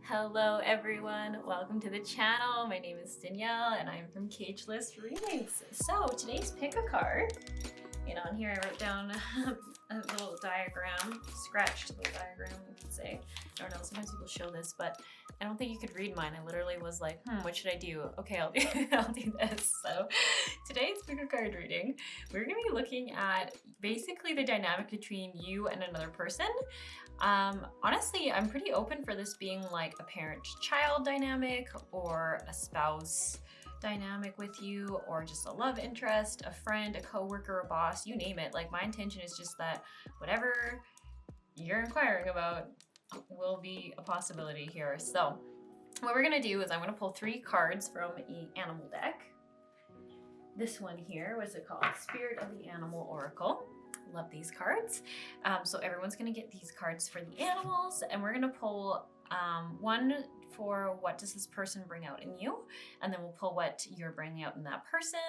Hello everyone, welcome to the channel. My name is Danielle and I'm from Cageless Readings. So today's pick a card. And on here I wrote down a little diagram, scratched little diagram you could say. I don't know, sometimes people show this, but I don't think you could read mine. I literally was like, what should I do? Okay, I'll do this. So today's pick a card reading, we're gonna be looking at basically the dynamic between you and another person. Honestly, I'm pretty open for this being like a parent-child dynamic or a spouse dynamic with you, or just a love interest, a friend, a coworker, a boss, you name it. Like, my intention is just that whatever you're inquiring about will be a possibility here. So what we're gonna do is I'm gonna pull 3 cards from an animal deck. This one here, what's it called? Spirit of the Animal Oracle. Love these cards. So everyone's gonna get these cards for the animals, and we're gonna pull one for what does this person bring out in you, and then we'll pull what you're bringing out in that person,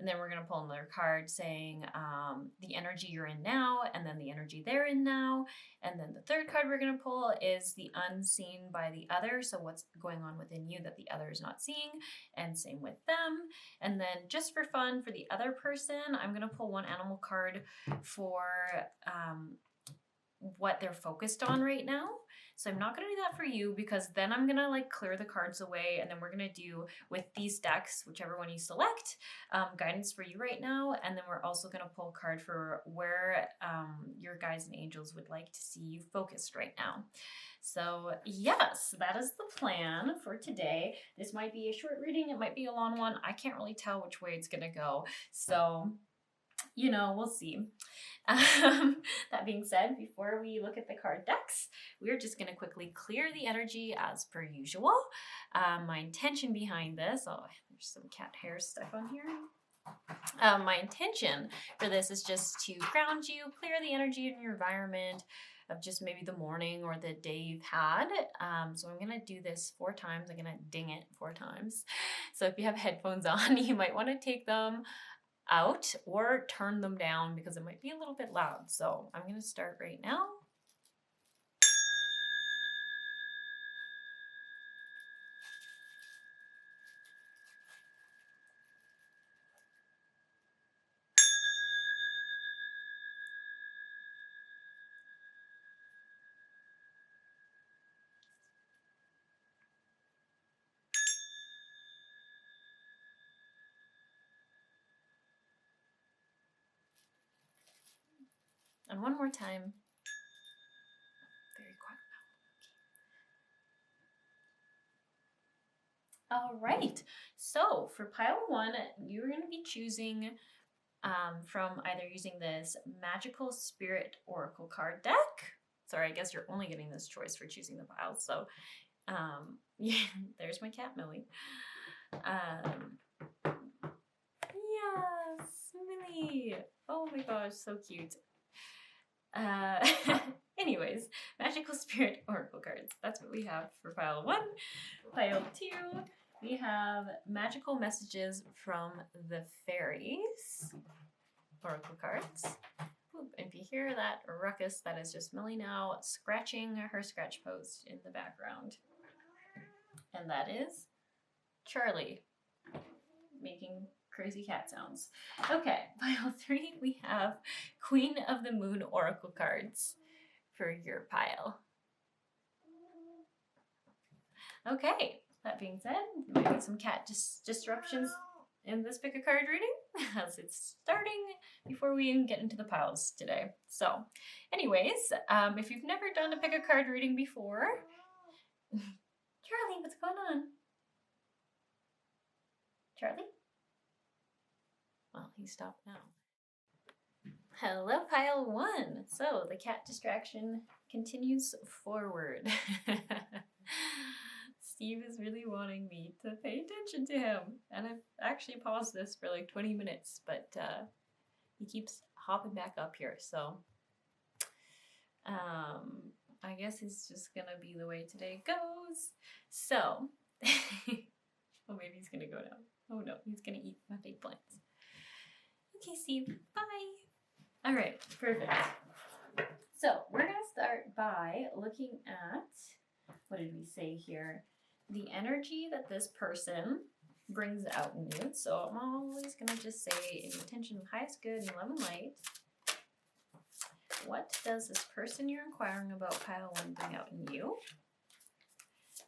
and then we're gonna pull another card saying the energy you're in now, and then the energy they're in now, and then the third card we're gonna pull is the unseen by the other, so what's going on within you that the other is not seeing, and same with them. And then just for fun, for the other person, I'm gonna pull one animal card for what they're focused on right now. So I'm not gonna do that for you, because then I'm gonna like clear the cards away, and then we're gonna do with these decks, whichever one you select, guidance for you right now. And then we're also gonna pull a card for where your guides and angels would like to see you focused right now. So yes, that is the plan for today. This might be a short reading, it might be a long one. I can't really tell which way it's gonna go. So, you know, we'll see. That being said, before we look at the card decks, we're just going to quickly clear the energy as per usual. My intention behind this, oh, there's some cat hair stuff on here. My intention for this is just to ground you, clear the energy in your environment of just maybe the morning or the day you've had. So I'm going to do this 4 times. I'm going to ding it 4 times. So if you have headphones on, you might want to take them out or turn them down because it might be a little bit loud. So I'm going to start right now. And one more time. Very quiet. All right. So for pile 1, you're going to be choosing from either using this Magical Spirit Oracle card deck. Sorry, I guess you're only getting this choice for choosing the piles. So yeah, there's my cat Millie. Yes, Millie. Oh my gosh, so cute. Anyways, Magical Spirit Oracle cards. That's what we have for pile 1. Pile 2, we have Magical Messages from the Fairies Oracle cards. Ooh, if you hear that ruckus, that is just Millie now scratching her scratch post in the background. And that is Charlie making crazy cat sounds. Okay, pile 3, we have Queen of the Moon Oracle cards for your pile. Okay, that being said, there might be some cat disruptions in this pick a card reading as it's starting before we even get into the piles today. So anyways, if you've never done a pick a card reading before, Charlie, what's going on? Charlie? Well, he stopped now. Hello, pile 1. So the cat distraction continues forward. Steve is really wanting me to pay attention to him, and I've actually paused this for like 20 minutes, but he keeps hopping back up here, so I guess it's just gonna be the way today goes. So oh, maybe he's gonna go now. Oh no, he's gonna eat my fake plants. Okay, Steve, bye. All right, perfect. So we're gonna start by looking at what did we say here? The energy that this person brings out in you. So I'm always going to just say, in the intention of highest good and love and light, what does this person you're inquiring about, pile 1, bring out in you?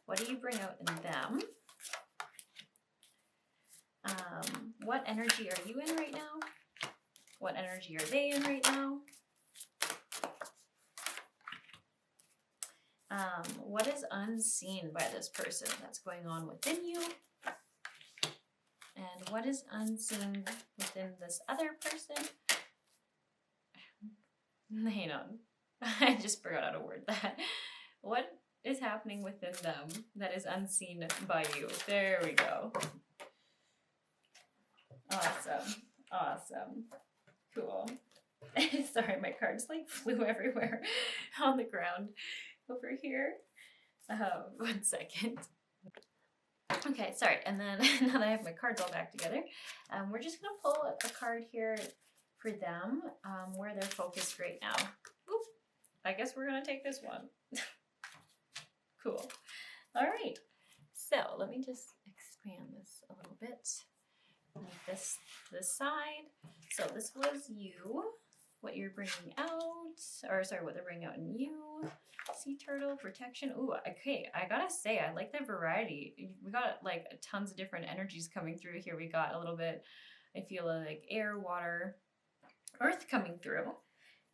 What do you bring out in them? What energy are you in right now? What energy are they in right now? What is unseen by this person that's going on within you? And what is unseen within this other person? Hang on. I just forgot how to word that. What is happening within them that is unseen by you? There we go. Awesome. Awesome. Cool. Sorry, my cards like flew everywhere on the ground over here. 1 second. Okay, sorry. And then now that I have my cards all back together, we're just going to pull a card here for them, where they're focused right now. Oop, I guess we're going to take this one. Cool. All right. So let me just expand this a little bit. Move this side. So this was you, what you're bringing out, or sorry, what they're bringing out in you. Sea turtle, protection. Ooh, okay, I gotta say, I like the variety. We got like tons of different energies coming through here. We got a little bit, I feel like air, water, earth coming through.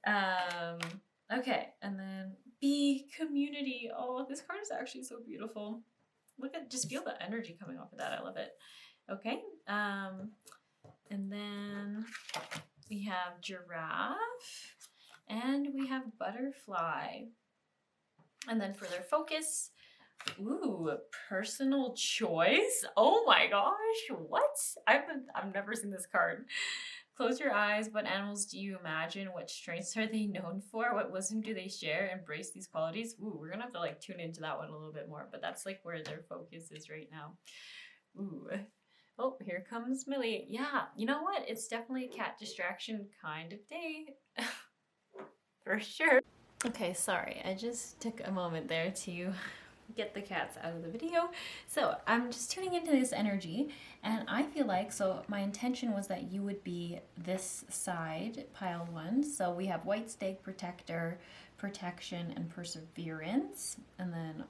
Okay, and then bee, community. Oh, this card is actually so beautiful. Look at, just feel the energy coming off of that. I love it. Okay, and then we have giraffe, and we have butterfly. And then for their focus, ooh, personal choice. Oh my gosh, what? I've never seen this card. Close your eyes. What animals do you imagine? What strengths are they known for? What wisdom do they share? Embrace these qualities. Ooh, we're gonna have to like tune into that one a little bit more, but that's like where their focus is right now. Ooh. Oh, here comes Millie. Yeah, you know what? It's definitely a cat distraction kind of day. For sure. Okay, sorry. I just took a moment there to get the cats out of the video. So I'm just tuning into this energy, and I feel like, so my intention was that you would be this side, pile 1. So we have white stake, protector, protection, and perseverance. And then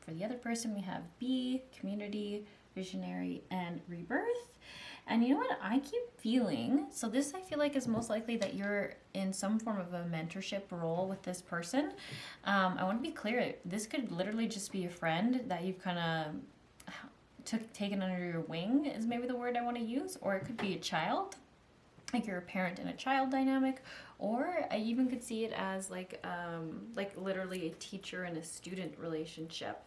for the other person, we have bee, community, visionary, and rebirth. And you know what I keep feeling? So this I feel like is most likely that you're in some form of a mentorship role with this person. I want to be clear, this could literally just be a friend that you've kind of taken under your wing is maybe the word I want to use, or it could be a child, like you're a parent and a child dynamic, or I even could see it as like literally a teacher and a student relationship.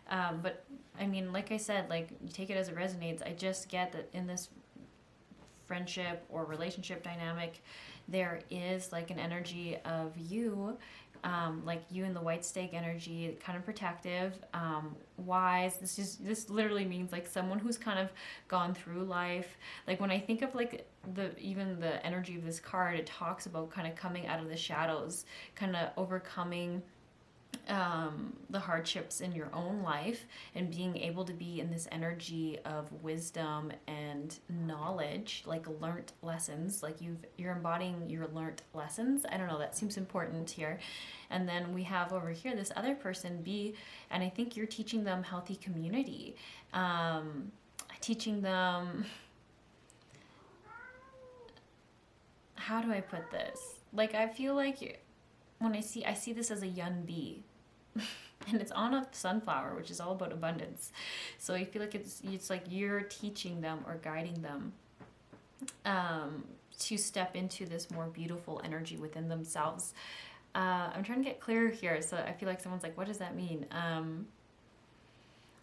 But I mean, like I said, like you take it as it resonates. I just get that in this friendship or relationship dynamic, there is like an energy of you, like you in the white stake energy, kind of protective, wise. This literally means like someone who's kind of gone through life. Like when I think of like even the energy of this card, it talks about kind of coming out of the shadows, kind of overcoming the hardships in your own life and being able to be in this energy of wisdom and knowledge, like learnt lessons, like you're embodying your learnt lessons. I don't know, that seems important here. And then we have over here this other person, B, and I think you're teaching them healthy community, teaching them, how do I put this? Like I feel like when I see this as a young bee. And it's on a sunflower, which is all about abundance. So I feel like it's like you're teaching them or guiding them to step into this more beautiful energy within themselves. I'm trying to get clear here. So I feel like someone's like, what does that mean?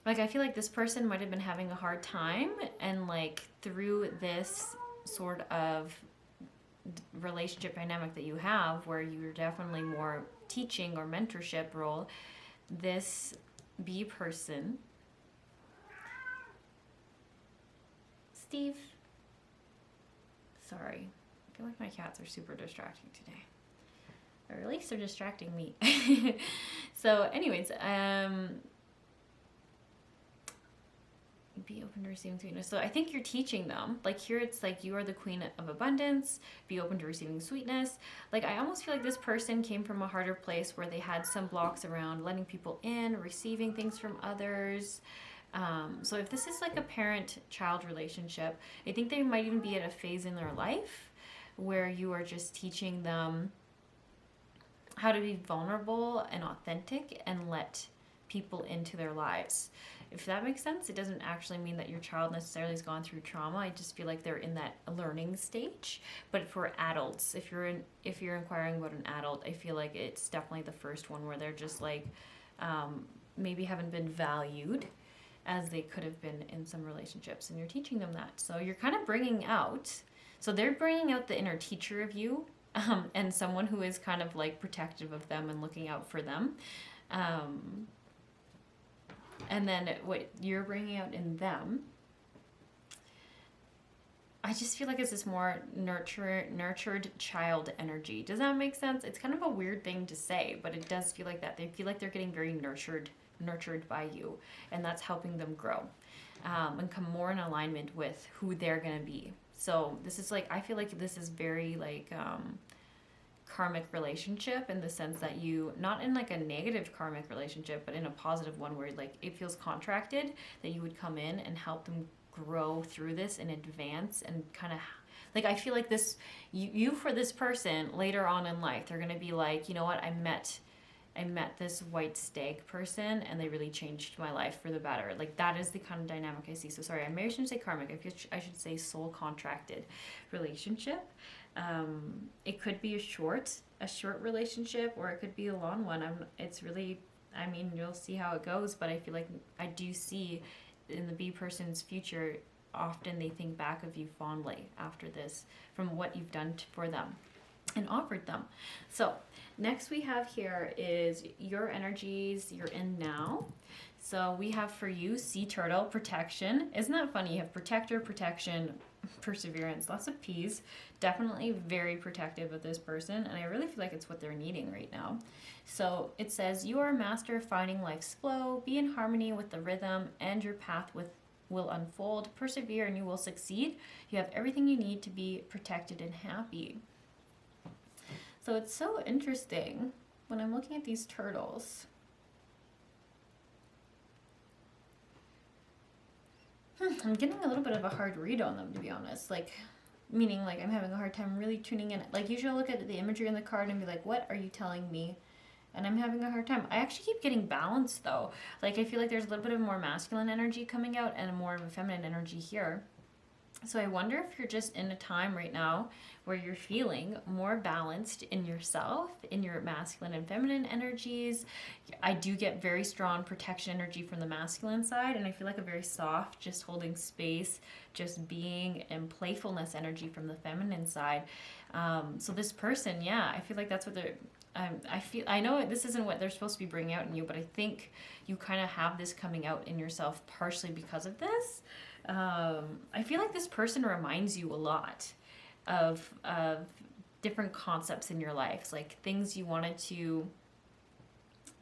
Like I feel like this person might have been having a hard time, and like through this sort of relationship dynamic that you have, where you're definitely more teaching or mentorship role, this bee person, Steve, sorry, I feel like my cats are super distracting today. Or at least they're distracting me. So anyways, be open to receiving sweetness. So I think you're teaching them. Like here it's like you are the queen of abundance. Be open to receiving sweetness. Like I almost feel like this person came from a harder place where they had some blocks around letting people in, receiving things from others. So if this is like a parent-child relationship, I think they might even be at a phase in their life where you are just teaching them how to be vulnerable and authentic and let people into their lives. If that makes sense, it doesn't actually mean that your child necessarily has gone through trauma. I just feel like they're in that learning stage. But for adults, if you're inquiring about an adult, I feel like it's definitely the first one where they're just like maybe haven't been valued as they could have been in some relationships, and you're teaching them that. So you're kind of bringing out, so they're bringing out the inner teacher of you, and someone who is kind of like protective of them and looking out for them. And then what you're bringing out in them, I just feel like it's this more nurtured child energy. Does that make sense? It's kind of a weird thing to say, but it does feel like that. They feel like they're getting very nurtured by you, and that's helping them grow and come more in alignment with who they're going to be. So this is like, I feel like this is very like karmic relationship in the sense that you, not in like a negative karmic relationship, but in a positive one where like it feels contracted, that you would come in and help them grow through this and advance and kind of like, I feel like this, you for this person later on in life, they're going to be like, you know what, I met this white stag person and they really changed my life for the better. Like that is the kind of dynamic I see. So sorry, I maybe shouldn't say karmic. I should say soul contracted relationship. It could be a short relationship, or it could be a long one. It's really, I mean, you'll see how it goes, but I feel like I do see in the B person's future, often they think back of you fondly after this from what you've done for them and offered them. So next we have here is your energies you're in now. So we have for you sea turtle, protection. Isn't that funny? You have protector, protection, perseverance, lots of P's. Definitely very protective of this person, and I really feel like it's what they're needing right now. So it says, you are a master of finding life's flow. Be in harmony with the rhythm, and your path will unfold. Persevere and you will succeed. You have everything you need to be protected and happy. So it's so interesting when I'm looking at these turtles. I'm getting a little bit of a hard read on them, to be honest. Like, meaning like I'm having a hard time really tuning in. Like usually I'll look at the imagery in the card and be like, what are you telling me? And I'm having a hard time. I actually keep getting balanced though. Like I feel like there's a little bit of more masculine energy coming out and more of a feminine energy here. So I wonder if you're just in a time right now where you're feeling more balanced in yourself, in your masculine and feminine energies. I do get very strong protection energy from the masculine side, and I feel like a very soft, just holding space, just being, and playfulness energy from the feminine side. So this person, yeah, I feel like that's what they're, I know this isn't what they're supposed to be bringing out in you, but I think you kind of have this coming out in yourself partially because of this. I feel like this person reminds you a lot of different concepts in your life, like things you wanted to,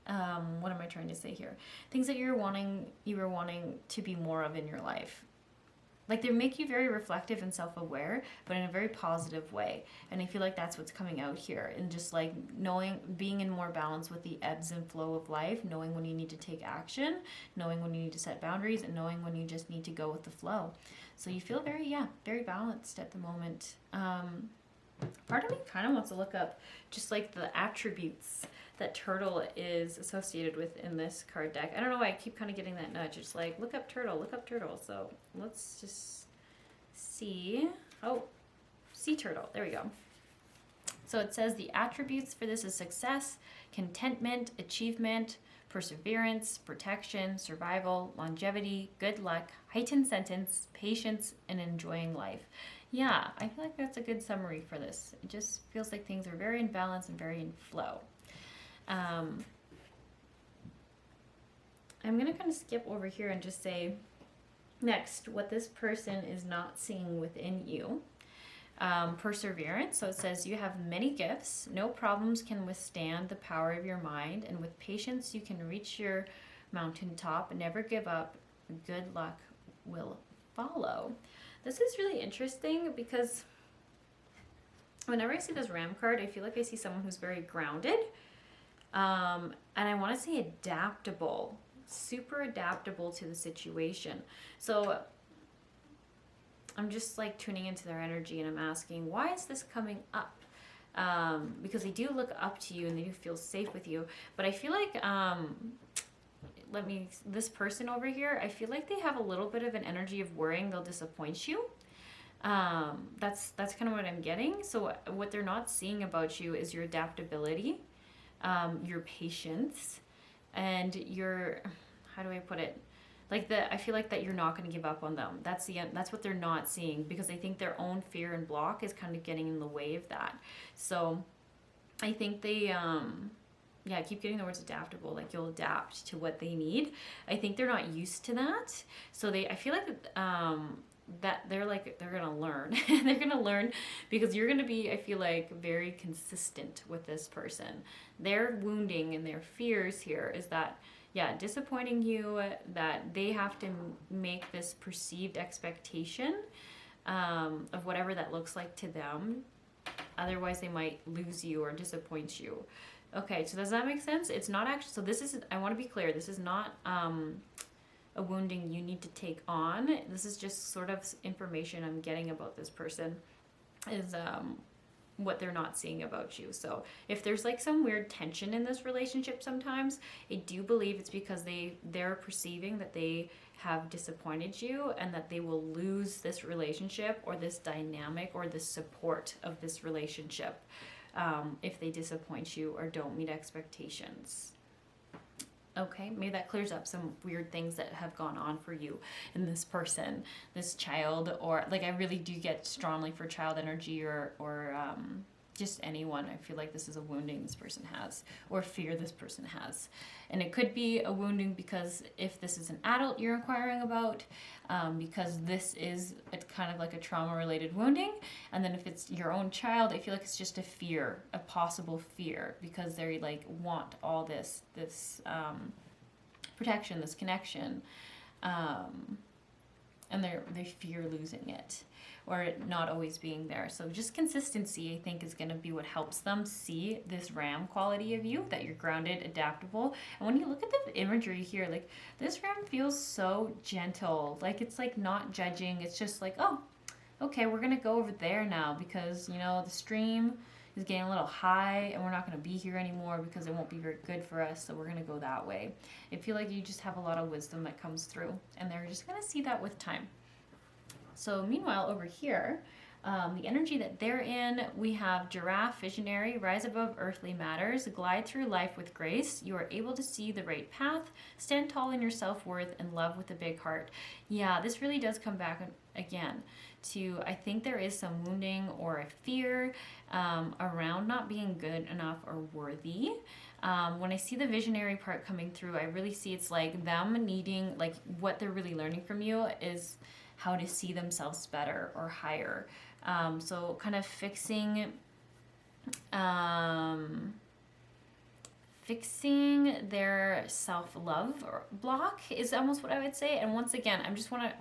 what am I trying to say here? Things that you were wanting to be more of in your life. Like they make you very reflective and self-aware, but in a very positive way. And I feel like that's what's coming out here. And just like knowing, being in more balance with the ebbs and flow of life, knowing when you need to take action, knowing when you need to set boundaries, and knowing when you just need to go with the flow. So you feel very, very balanced at the moment. Part of me kind of wants to look up just like the attributes that turtle is associated with in this card deck. I don't know why I keep kind of getting that nudge. It's like, look up turtle, look up turtle. So let's just see. Oh, sea turtle. There we go. So it says the attributes for this is success, contentment, achievement, perseverance, protection, survival, longevity, good luck, heightened sentence, patience, and enjoying life. Yeah, I feel like that's a good summary for this. It just feels like things are very in balance and very in flow. I'm going to kind of skip over here and just say next what this person is not seeing within you. Perseverance. So it says you have many gifts. No problems can withstand the power of your mind. And with patience, you can reach your mountaintop. Never give up. Good luck will follow. This is really interesting because whenever I see this Ram card, I feel like I see someone who's very grounded. And I want to say adaptable, super adaptable to the situation. So I'm just like tuning into their energy and I'm asking, why is this coming up? Because they do look up to you and they do feel safe with you. But I feel like, this person over here, I feel like they have a little bit of an energy of worrying they'll disappoint you. That's kind of what I'm getting. So what they're not seeing about you is your adaptability, your patience, and your, how do I put it? Like I feel like that you're not going to give up on them. That's what they're not seeing, because I think their own fear and block is kind of getting in the way of that. So I think they, I keep getting the words adaptable, like you'll adapt to what they need. I think they're not used to that. So I feel like, that they're gonna learn. They're gonna learn because you're gonna be, I feel like, very consistent with this person. Their wounding and their fears here is that, disappointing you, that they have to make this perceived expectation of whatever that looks like to them. Otherwise, they might lose you or disappoint you. Okay, so does that make sense? It's not actually, so this is, I want to be clear, this is not a wounding you need to take on. This is just sort of information I'm getting about this person, is what they're not seeing about you. So if there's like some weird tension in this relationship sometimes, I do believe it's because they're perceiving that they have disappointed you and that they will lose this relationship or this dynamic or this support of this relationship if they disappoint you or don't meet expectations. Okay, maybe that clears up some weird things that have gone on for you and this person, this child, or like I really do get strongly for child energy or just anyone. I feel like this is a wounding this person has or fear this person has. And it could be a wounding because if this is an adult you're inquiring about, because this is kind of like a trauma-related wounding. And then if it's your own child, I feel like it's just a fear, a possible fear, because they like want all this protection, this connection, and they fear losing it or it not always being there. So just consistency, I think, is going to be what helps them see this Ram quality of you, that you're grounded, adaptable. And when you look at the imagery here, like this Ram feels so gentle, like it's like not judging. It's just like, oh, okay, we're going to go over there now because, you know, the stream is getting a little high and we're not going to be here anymore because it won't be very good for us, so we're going to go that way. I feel like you just have a lot of wisdom that comes through, and they're just going to see that with time. So meanwhile, over here, the energy that they're in, we have Giraffe, Visionary, rise above earthly matters, glide through life with grace. You are able to see the right path, stand tall in your self-worth, and love with a big heart. Yeah, this really does come back again to, I think there is some wounding or a fear around not being good enough or worthy. When I see the visionary part coming through, I really see it's like them needing, like what they're really learning from you is how to see themselves better or higher. So kind of fixing their self-love or block is almost what I would say. And once again, I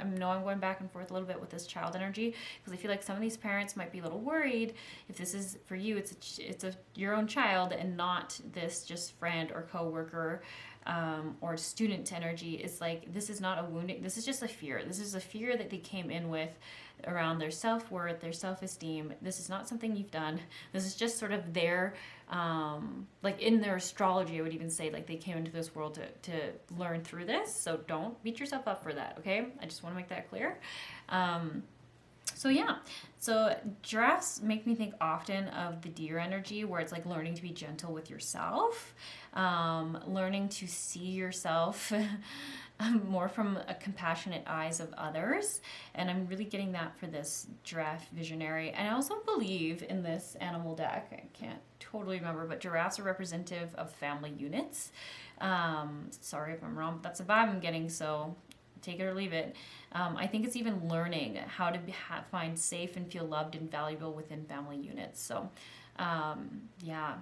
know I'm going back and forth a little bit with this child energy because I feel like some of these parents might be a little worried if this is for you, it's your own child and not this just friend or coworker or student energy. Is like, this is not a wounding, this is just a fear. This is a fear that they came in with around their self-worth, their self-esteem. This is not something you've done. This is just sort of their, like in their astrology, I would even say, like they came into this world to learn through this. So don't beat yourself up for that, okay? I just want to make that clear. So yeah, so giraffes make me think often of the deer energy, where it's like learning to be gentle with yourself, learning to see yourself more from a compassionate eyes of others. And I'm really getting that for this giraffe visionary. And I also believe in this animal deck, I can't totally remember, but giraffes are representative of family units. Sorry if I'm wrong, but that's the vibe I'm getting, so take it or leave it. I think it's even learning how to find safe and feel loved and valuable within family units. So, yeah.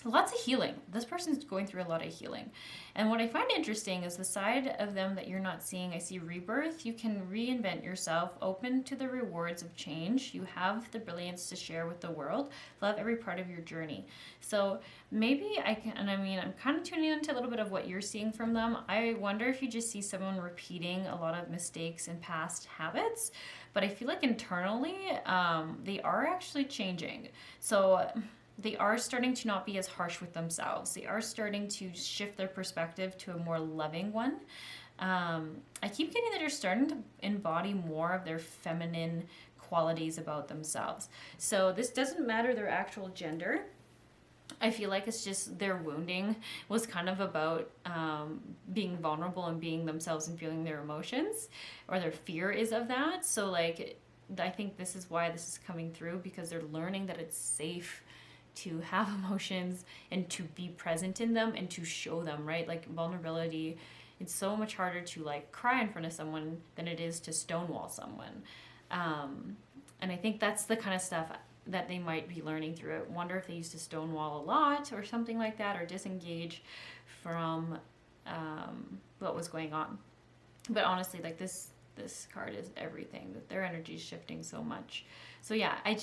Lots of healing. This person's going through a lot of healing. And what I find interesting is the side of them that you're not seeing. I see rebirth. You can reinvent yourself, open to the rewards of change. You have the brilliance to share with the world. Love every part of your journey. So maybe I can, and I mean, I'm kind of tuning into a little bit of what you're seeing from them. I wonder if you just see someone repeating a lot of mistakes and past habits. But I feel like internally, they are actually changing. So they are starting to not be as harsh with themselves. They are starting to shift their perspective to a more loving one. I keep getting that they're starting to embody more of their feminine qualities about themselves. So this doesn't matter their actual gender. I feel like it's just their wounding was kind of about being vulnerable and being themselves and feeling their emotions, or their fear is of that. So like, I think this is why this is coming through, because they're learning that it's safe to have emotions and to be present in them and to show them, right? Like vulnerability, it's so much harder to like cry in front of someone than it is to stonewall someone. And I think that's the kind of stuff that they might be learning through it. Wonder if they used to stonewall a lot or something like that, or disengage from what was going on. But honestly, like this card is everything, that their energy is shifting so much. So yeah, I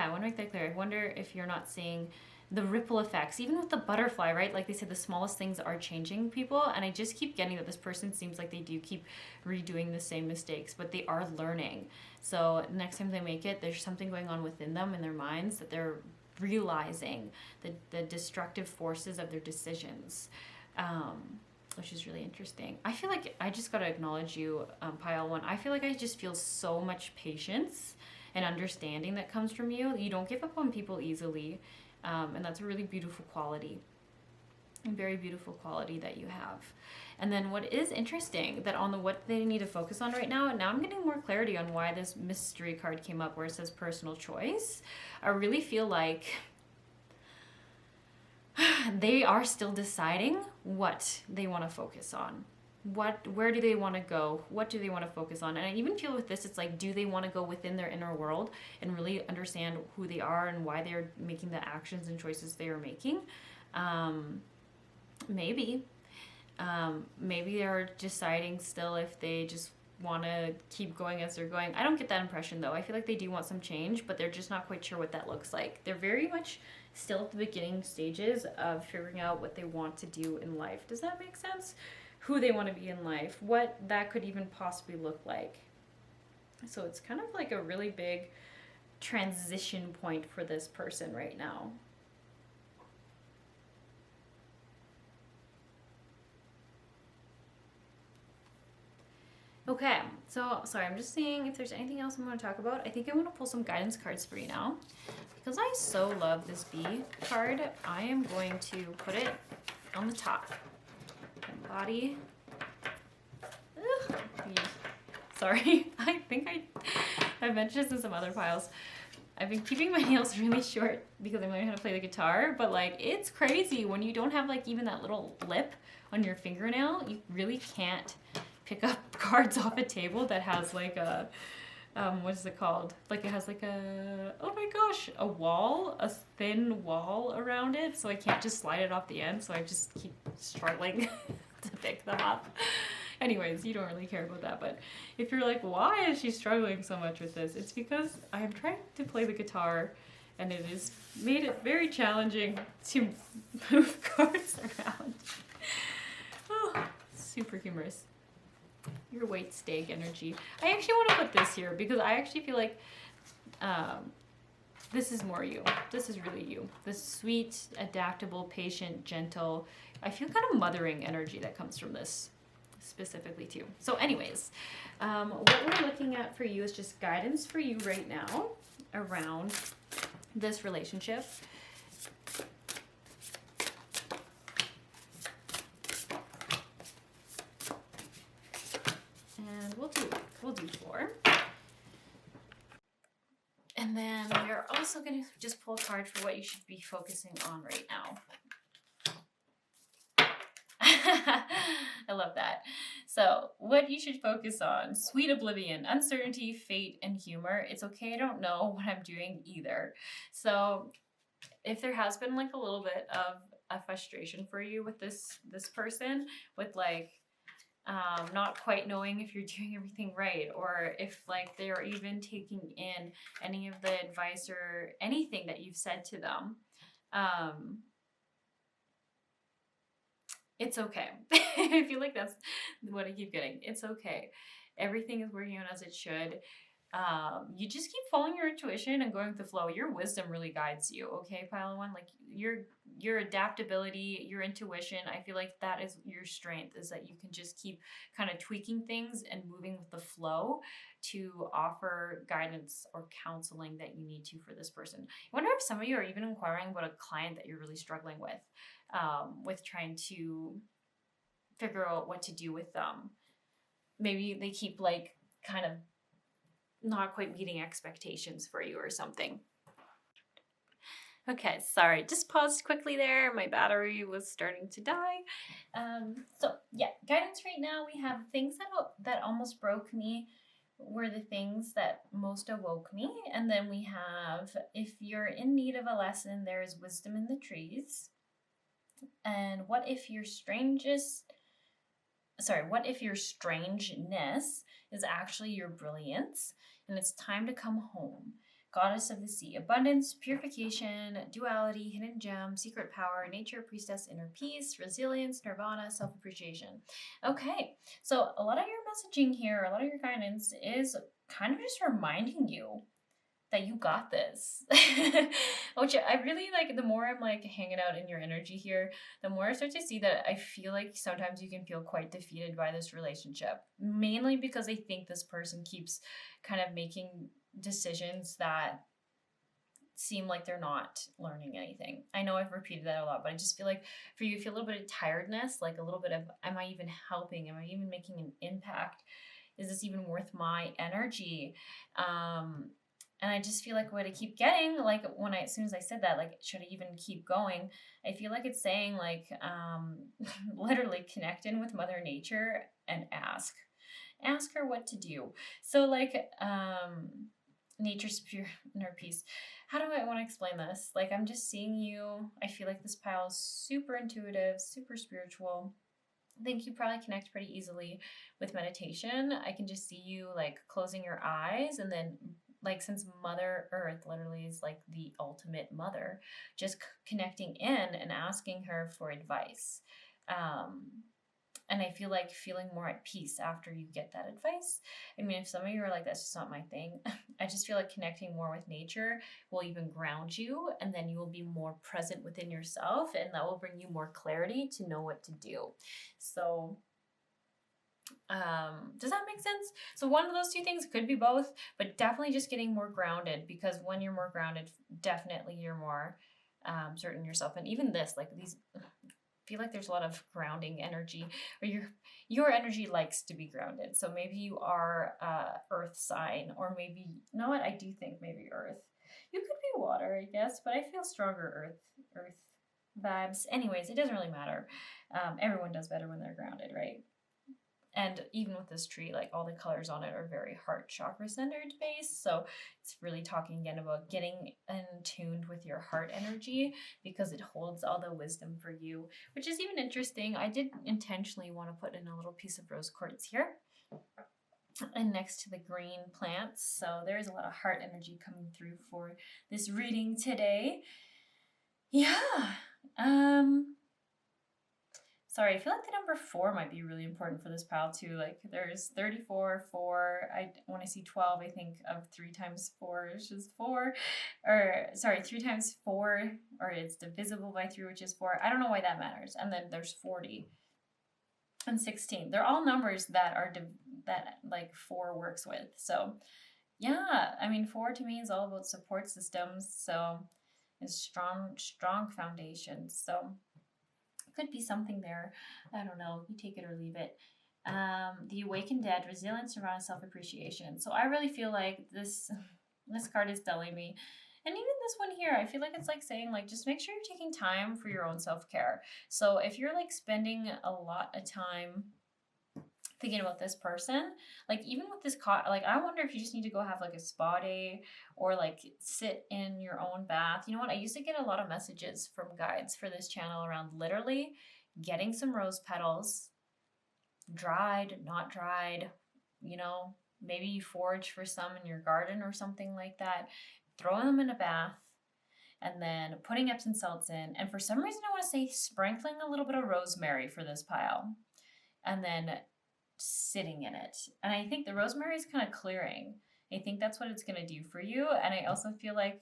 want to make that clear. I wonder if you're not seeing the ripple effects, even with the butterfly, right? Like they said, the smallest things are changing people. And I just keep getting that this person seems like they do keep redoing the same mistakes, but they are learning. So next time they make it, there's something going on within them in their minds that they're realizing the destructive forces of their decisions. Which is really interesting. I feel like I just got to acknowledge you, Pile 1. I feel like I just feel so much patience and understanding that comes from you. You don't give up on people easily, and that's a really beautiful quality. A very beautiful quality that you have. And then what is interesting, that on the what they need to focus on right now, and now I'm getting more clarity on why this mystery card came up where it says personal choice. I really feel like they are still deciding what they want to focus on. Where do they want to go? What do they want to focus on? And I even feel with this, it's like, do they want to go within their inner world and really understand who they are and why they're making the actions and choices they are making? Maybe they're deciding still if they just want to keep going as they're going. I don't get that impression though. I feel like they do want some change, but they're just not quite sure what that looks like. They're very much still at the beginning stages of figuring out what they want to do in life. Does that make sense? Who they want to be in life, what that could even possibly look like. So it's kind of like a really big transition point for this person right now. Okay, so sorry, I'm just seeing if there's anything else I'm going to talk about. I think I want to pull some guidance cards for you now. Because I so love this bee card, I am going to put it on the top. Body. Ugh. Sorry, I think I've mentioned this in some other piles. I've been keeping my nails really short because I'm learning how to play the guitar, but like it's crazy when you don't have like even that little lip on your fingernail. You really can't pick up cards off a table that has like a what is it called? Like it has like a, oh my gosh, a wall, a thin wall around it. So I can't just slide it off the end. So I just keep struggling to pick them up. Anyways, you don't really care about that. But if you're like, why is she struggling so much with this? It's because I am trying to play the guitar and it has made it very challenging to move cards around. Oh, super humorous. Your white steak energy. I actually want to put this here because I actually feel like this is more you. This is really you. This sweet, adaptable, patient, gentle, I feel kind of mothering energy that comes from this specifically too. So anyways, what we're looking at for you is just guidance for you right now around this relationship. And we'll do 4. And then we're also going to just pull a card for what you should be focusing on right now. I love that. So, what you should focus on: sweet oblivion, uncertainty, fate, and humor. It's okay, I don't know what I'm doing either. So, if there has been like a little bit of a frustration for you with this person, with like not quite knowing if you're doing everything right, or if like they're even taking in any of the advice or anything that you've said to them, it's okay. I feel like that's what I keep getting. It's okay. Everything is working out as it should. You just keep following your intuition and going with the flow. Your wisdom really guides you, okay, pile one? Like your adaptability, your intuition, I feel like that is your strength, is that you can just keep kind of tweaking things and moving with the flow to offer guidance or counseling that you need to for this person. I wonder if some of you are even inquiring about a client that you're really struggling with trying to figure out what to do with them. Maybe they keep like kind of not quite meeting expectations for you or something. Okay, sorry, just paused quickly there. My battery was starting to die. So yeah, guidance right now, we have things that almost broke me were the things that most awoke me. And then we have, if you're in need of a lesson, there is wisdom in the trees. And what if your strangeness is actually your brilliance, and it's time to come home. Goddess of the sea, abundance, purification, duality, hidden gem, secret power, nature, priestess, inner peace, resilience, nirvana, self-appreciation. Okay, so a lot of your messaging here, a lot of your guidance is kind of just reminding you that you got this. Which I really like. The more I'm like hanging out in your energy here, the more I start to see that I feel like sometimes you can feel quite defeated by this relationship, mainly because I think this person keeps kind of making decisions that seem like they're not learning anything. I know I've repeated that a lot, but I just feel like for you feel a little bit of tiredness, like a little bit of, am I even helping? Am I even making an impact? Is this even worth my energy? And I just feel like what I keep getting, like as soon as I said that, like, should I even keep going? I feel like it's saying like, literally connect in with Mother Nature and ask her what to do. So like, nature's pure inner peace. How do I want to explain this? Like, I'm just seeing you. I feel like this pile is super intuitive, super spiritual. I think you probably connect pretty easily with meditation. I can just see you like closing your eyes, and then like, since Mother Earth literally is like the ultimate mother, just connecting in and asking her for advice. And I feel like feeling more at peace after you get that advice. I mean, if some of you are like, that's just not my thing, I just feel like connecting more with nature will even ground you, and then you will be more present within yourself, and that will bring you more clarity to know what to do. So does that make sense? So one of those two things could be both, but definitely just getting more grounded, because when you're more grounded, definitely you're more certain yourself. And even this, like these, I feel like there's a lot of grounding energy, or your energy likes to be grounded. So maybe you are earth sign, or maybe, you know what, I do think maybe earth. You could be water, I guess, but I feel stronger earth vibes. Anyways, it doesn't really matter. Everyone does better when they're grounded, right? And even with this tree, like all the colors on it are very heart chakra centered based. So it's really talking again about getting in tuned with your heart energy, because it holds all the wisdom for you, which is even interesting. I did intentionally want to put in a little piece of rose quartz here and next to the green plants. So there's a lot of heart energy coming through for this reading today. Yeah. Sorry, I feel like the number 4 might be really important for this pile too. Like, there's 34, 4. When I see 12, I think of 3 times 4, which is 4. Or, sorry, 3 times 4, or it's divisible by 3, which is 4. I don't know why that matters. And then there's 40 and 16. They're all numbers that are that like 4 works with. So yeah, I mean, 4 to me is all about support systems. So it's strong foundations. So could be something there. I don't know. You take it or leave it. The Awakened Dead, resilience around self-appreciation. So I really feel like this card is telling me, and even this one here, I feel like it's like saying, like, just make sure you're taking time for your own self-care. So if you're like spending a lot of time thinking about this person, like even with this like I wonder if you just need to go have like a spa day or like sit in your own bath. You know what, I used to get a lot of messages from guides for this channel around literally getting some rose petals, dried, not dried, you know, maybe you forage for some in your garden or something like that, throwing them in a bath, and then putting Epsom salts in, and for some reason I want to say sprinkling a little bit of rosemary for this pile, and then sitting in it. And I think the rosemary is kind of clearing. I think that's what it's going to do for you. And I also feel like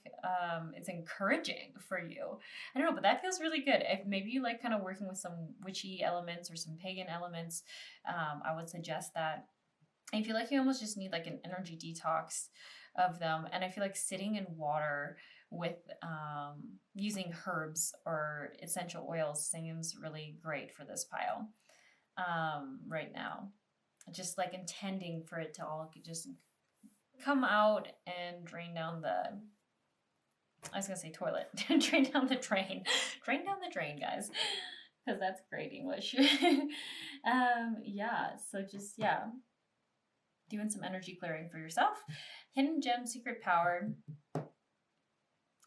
it's encouraging for you. I don't know, but that feels really good. If maybe you like kind of working with some witchy elements or some pagan elements, I would suggest that. I feel like you almost just need like an energy detox of them. And I feel like sitting in water with using herbs or essential oils seems really great for this pile right now. Just like intending for it to all just come out and drain down the, I was gonna say toilet, drain down the drain. Drain down the drain, guys, because that's great English. Yeah, so just, yeah, doing some energy clearing for yourself. Hidden gem, secret power.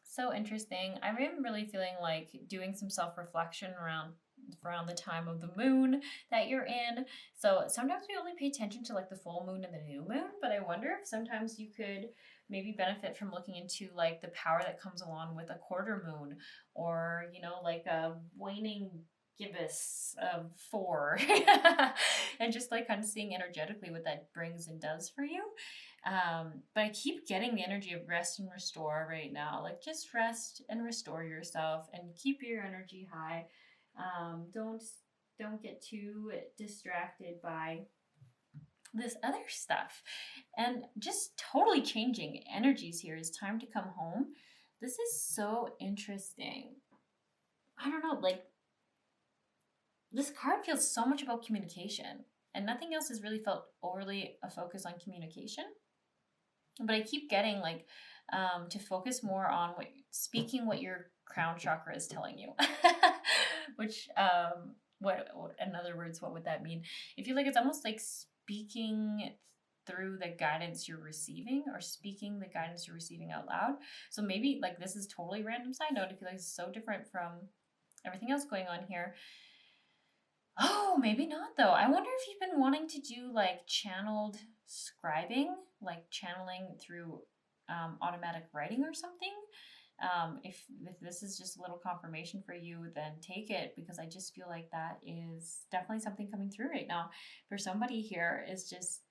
So interesting. I'm really feeling like doing some self-reflection around the time of the moon that you're in. So sometimes we only pay attention to like the full moon and the new moon, but I wonder if sometimes you could maybe benefit from looking into like the power that comes along with a quarter moon, or you know, like a waning gibbous of 4 and just like kind of seeing energetically what that brings and does for you. But I keep getting the energy of rest and restore right now. Like just rest and restore yourself and keep your energy high. Don't get too distracted by this other stuff. And just totally changing energies here is time to come home. This is so interesting. I don't know, like this card feels so much about communication, and nothing else has really felt overly a focus on communication. But I keep getting like to focus more on speaking what your crown chakra is telling you. Which what in other words, what would that mean? I feel like it's almost like speaking through the guidance you're receiving, or speaking the guidance you're receiving out loud. So maybe like this is totally random side note. I feel like it's so different from everything else going on here. Oh, maybe not though. I wonder if you've been wanting to do like channeled scribing, like channeling through automatic writing or something. If this is just a little confirmation for you, then take it, because I just feel like that is definitely something coming through right now for somebody here, is just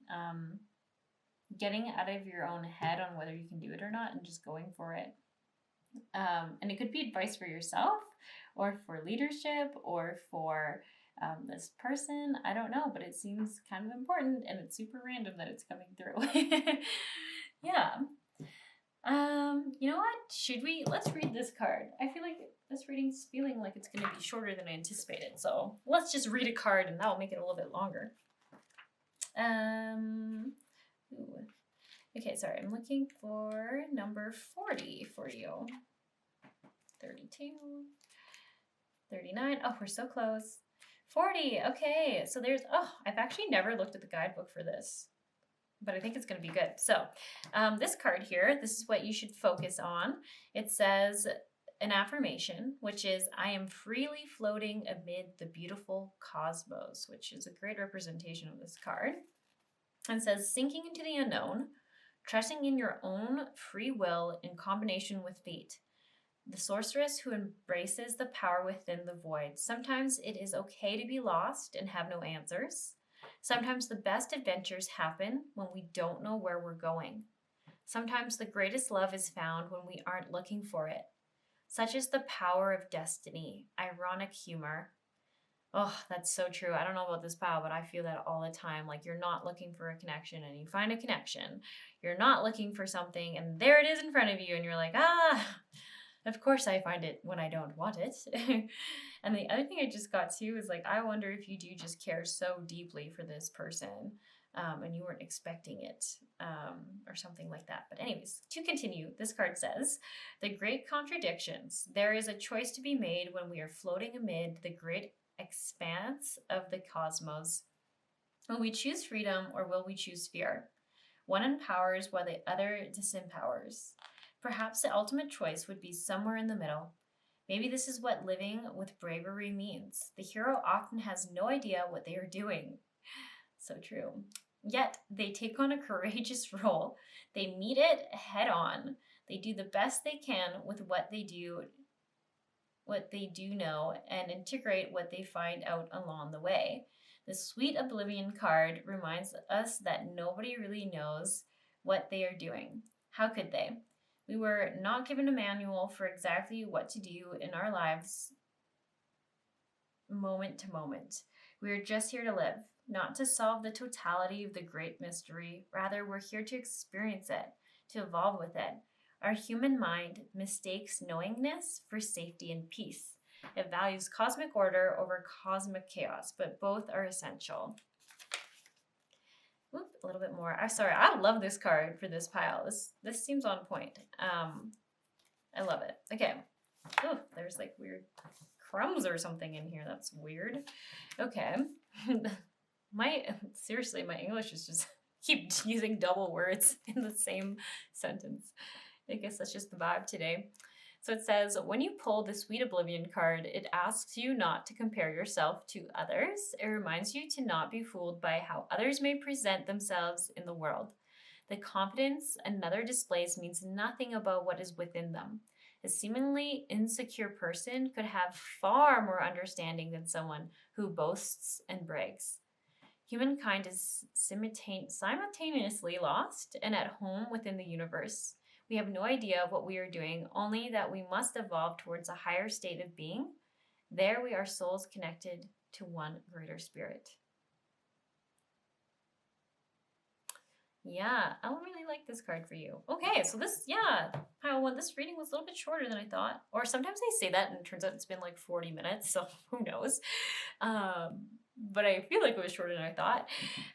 getting out of your own head on whether you can do it or not and just going for it. And it could be advice for yourself or for leadership or for this person. I don't know, but it seems kind of important, and it's super random that it's coming through. Yeah. You know what? Let's read this card. I feel like this reading's feeling like it's going to be shorter than I anticipated. So let's just read a card and that'll make it a little bit longer. Ooh. Okay, sorry. I'm looking for number 40 for you. 32, 39. Oh, we're so close. 40. Okay, so I've actually never looked at the guidebook for this, but I think it's going to be good. So this card here, this is what you should focus on. It says an affirmation, which is, I am freely floating amid the beautiful cosmos, which is a great representation of this card. And says, sinking into the unknown, trusting in your own free will in combination with fate. The sorceress who embraces the power within the void. Sometimes it is okay to be lost and have no answers. Sometimes the best adventures happen when we don't know where we're going. Sometimes the greatest love is found when we aren't looking for it. Such is the power of destiny. Ironic humor. Oh, that's so true. I don't know about this pile, but I feel that all the time. Like you're not looking for a connection and you find a connection. You're not looking for something and there it is in front of you and you're like, of course I find it when I don't want it. And the other thing I just got too is like, I wonder if you do just care so deeply for this person and you weren't expecting it or something like that. But anyways, to continue, this card says, the great contradictions. There is a choice to be made when we are floating amid the great expanse of the cosmos. Will we choose freedom or will we choose fear? One empowers while the other disempowers. Perhaps the ultimate choice would be somewhere in the middle. Maybe this is what living with bravery means. The hero often has no idea what they are doing. So true. Yet they take on a courageous role. They meet it head on. They do the best they can with what they do know, and integrate what they find out along the way. The Sweet Oblivion card reminds us that nobody really knows what they are doing. How could they? We were not given a manual for exactly what to do in our lives moment to moment. We are just here to live, not to solve the totality of the great mystery. Rather, we're here to experience it, to evolve with it. Our human mind mistakes knowingness for safety and peace. It values cosmic order over cosmic chaos, but both are essential. Oop, a little bit more. I'm sorry, I love this card for this pile. This seems on point. I love it. Okay. Oh, there's like weird crumbs or something in here. That's weird. Okay. Seriously, my English is just keep using double words in the same sentence. I guess that's just the vibe today. So it says, when you pull the Sweet Oblivion card, it asks you not to compare yourself to others. It reminds you to not be fooled by how others may present themselves in the world. The confidence another displays means nothing about what is within them. A seemingly insecure person could have far more understanding than someone who boasts and brags. Humankind is simultaneously lost and at home within the universe. We have no idea of what we are doing, only that we must evolve towards a higher state of being. There we are souls connected to one greater spirit. Yeah, I really like this card for you. Okay, so this reading was a little bit shorter than I thought. Or sometimes I say that and it turns out it's been like 40 minutes, so who knows. But I feel like it was shorter than I thought.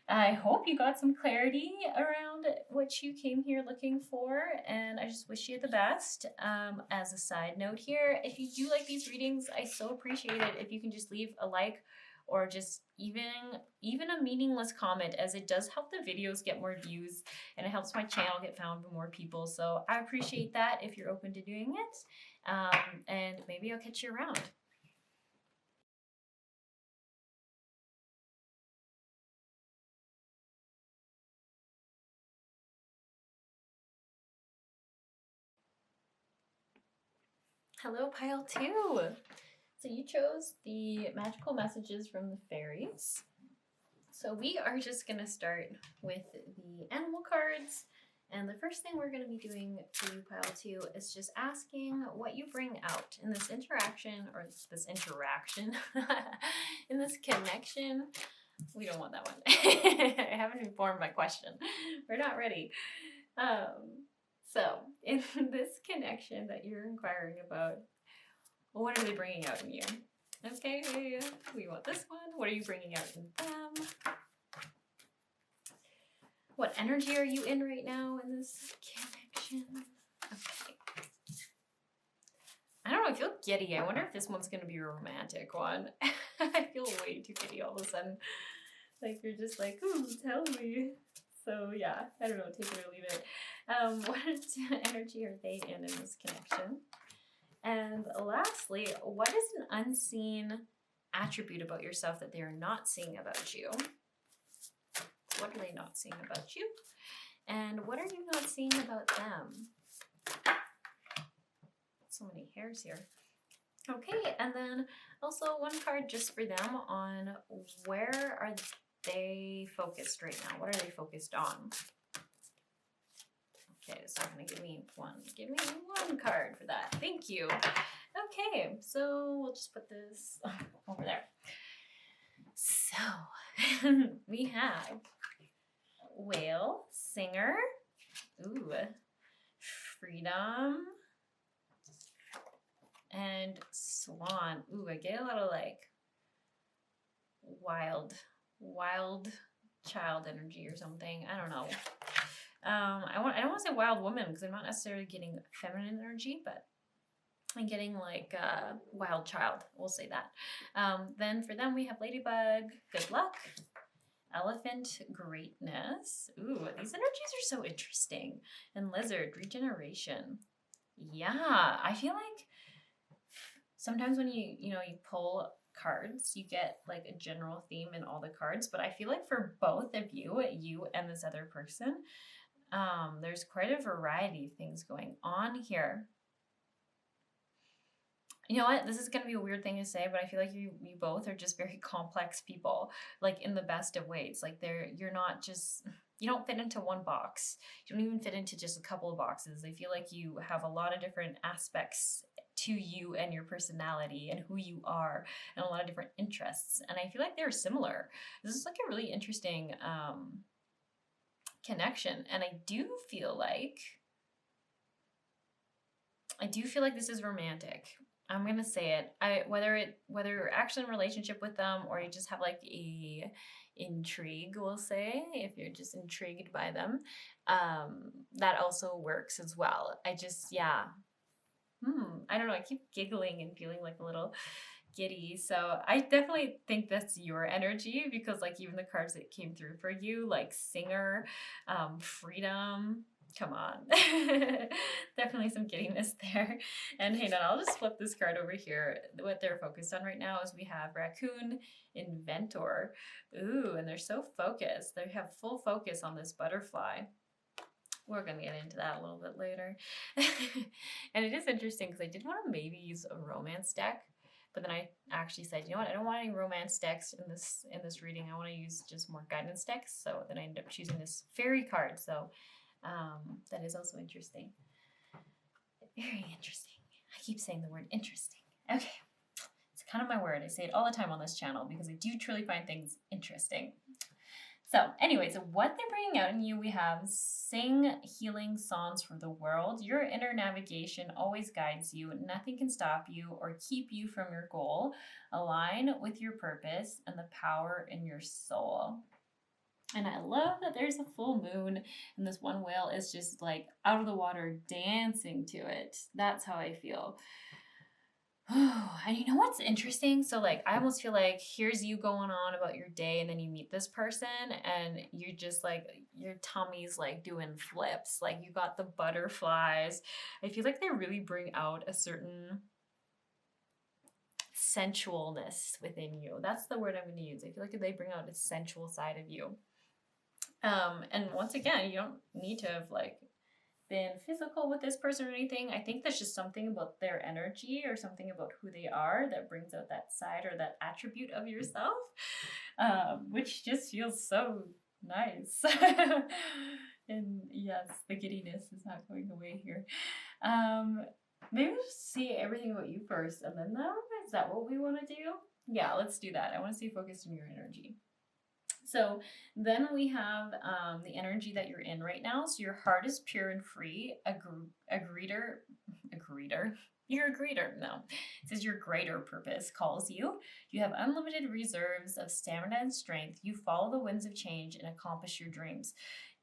I hope you got some clarity around what you came here looking for, and I just wish you the best. As a side note here, if you do like these readings, I so appreciate it if you can just leave a like or just even a meaningless comment, as it does help the videos get more views and it helps my channel get found by more people. So I appreciate that if you're open to doing it, and maybe I'll catch you around. Hello, pile 2. So you chose the magical messages from the fairies. So we are just going to start with the animal cards. And the first thing we're going to be doing for you, pile 2, is just asking what you bring out in this interaction, in this connection. We don't want that one. I haven't informed my question. We're not ready. So in this connection that you're inquiring about, what are they bringing out in you? Okay, we want this one. What are you bringing out in them? What energy are you in right now in this connection? Okay. I don't know, I feel giddy. I wonder if this one's going to be a romantic one. I feel way too giddy all of a sudden. Like, you're just like, ooh, tell me. So, yeah, I don't know, take it or leave it. What energy are they in this connection? And lastly, what is an unseen attribute about yourself that they are not seeing about you? What are they not seeing about you? And what are you not seeing about them? So many hairs here. Okay, and then also one card just for them on where are they focused right now? What are they focused on? Okay, it's not going to give me one. Give me one card for that. Thank you. Okay, so we'll just put this over there. So we have whale, singer, ooh, freedom, and swan. Ooh, I get a lot of like wild child energy or something. I don't know. I don't want to say wild woman because I'm not necessarily getting feminine energy, but I'm getting like wild child. We'll say that. Then for them we have ladybug, good luck, Elephant, greatness. Ooh, these energies are so interesting. And lizard, regeneration. Yeah, I feel like sometimes when you pull cards, you get like a general theme in all the cards, but I feel like for both of you and this other person, there's quite a variety of things going on here. You know what? This is going to be a weird thing to say, but I feel like you both are just very complex people, like in the best of ways. Like you're not just, you don't fit into one box. You don't even fit into just a couple of boxes. I feel like you have a lot of different aspects to you and your personality and who you are and a lot of different interests. And I feel like they're similar. This is like a really interesting connection. And I do feel like this is romantic. I'm gonna say it. Whether you're actually in a relationship with them or you just have like a intrigue, we'll say, if you're just intrigued by them, that also works as well. I don't know. I keep giggling and feeling like a little giddy. So I definitely think that's your energy because like even the cards that came through for you, like singer, freedom. Come on. Definitely some giddiness there. And hey, now I'll just flip this card over here. What they're focused on right now is we have raccoon, inventor. Ooh, and they're so focused. They have full focus on this butterfly. We're going to get into that a little bit later. And it is interesting because I did want to maybe use a romance deck, but then I actually said, you know what, I don't want any romance decks in this reading. I want to use just more guidance decks. So then I ended up choosing this fairy card. So that is also interesting. Very interesting. I keep saying the word interesting. Okay. It's kind of my word. I say it all the time on this channel because I do truly find things interesting. So anyways, what they're bringing out in you, we have sing healing songs for the world. Your inner navigation always guides you. Nothing can stop you or keep you from your goal. Align with your purpose and the power in your soul. And I love that there's a full moon and this one whale is just like out of the water dancing to it. That's how I feel. And you know what's interesting? So like I almost feel like here's you going on about your day and then you meet this person and you're just like your tummy's like doing flips. Like you got the butterflies. I feel like they really bring out a certain sensualness within you. That's the word I'm going to use. I feel like they bring out a sensual side of you. And once again, you don't need to have like been physical with this person or anything. I think there's just something about their energy or something about who they are that brings out that side or that attribute of yourself, which just feels so nice. And yes, the giddiness is not going away here. Maybe we'll just see everything about you first and then them. Is that what we want to do? Yeah, let's do that. I want to stay focused on your energy. So then we have the energy that you're in right now. So your heart is pure and free. A greeter. You're a greeter. No, it says your greater purpose calls you. You have unlimited reserves of stamina and strength. You follow the winds of change and accomplish your dreams.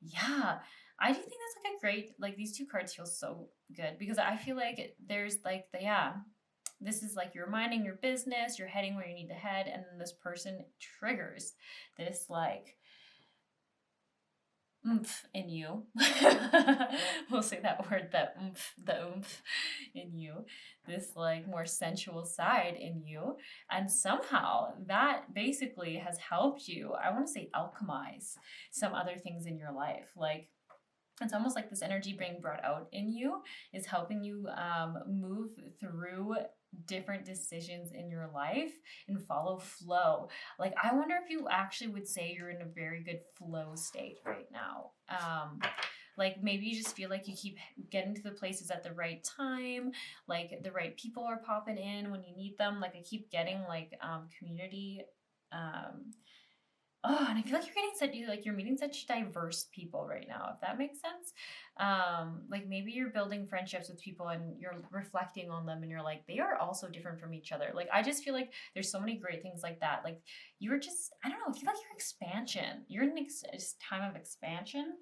Yeah, I do think that's like a great, like these two cards feel so good because I feel like there's like this is like you're minding your business, you're heading where you need to head, and then this person triggers this like oomph in you. We'll say that word, the oomph in you, this like more sensual side in you. And somehow that basically has helped you, I want to say alchemize some other things in your life. Like it's almost like this energy being brought out in you is helping you move through different decisions in your life and follow flow. Like I wonder if you actually would say you're in a very good flow state right now. Like maybe you just feel like you keep getting to the places at the right time, like the right people are popping in when you need them. Like I keep getting like community and I feel like you're meeting such diverse people right now, if that makes sense. Like maybe you're building friendships with people and you're reflecting on them and you're like, they are also different from each other. Like I just feel like there's so many great things like that. Like you're just, I don't know, I feel like your expansion. You're in a time of expansion.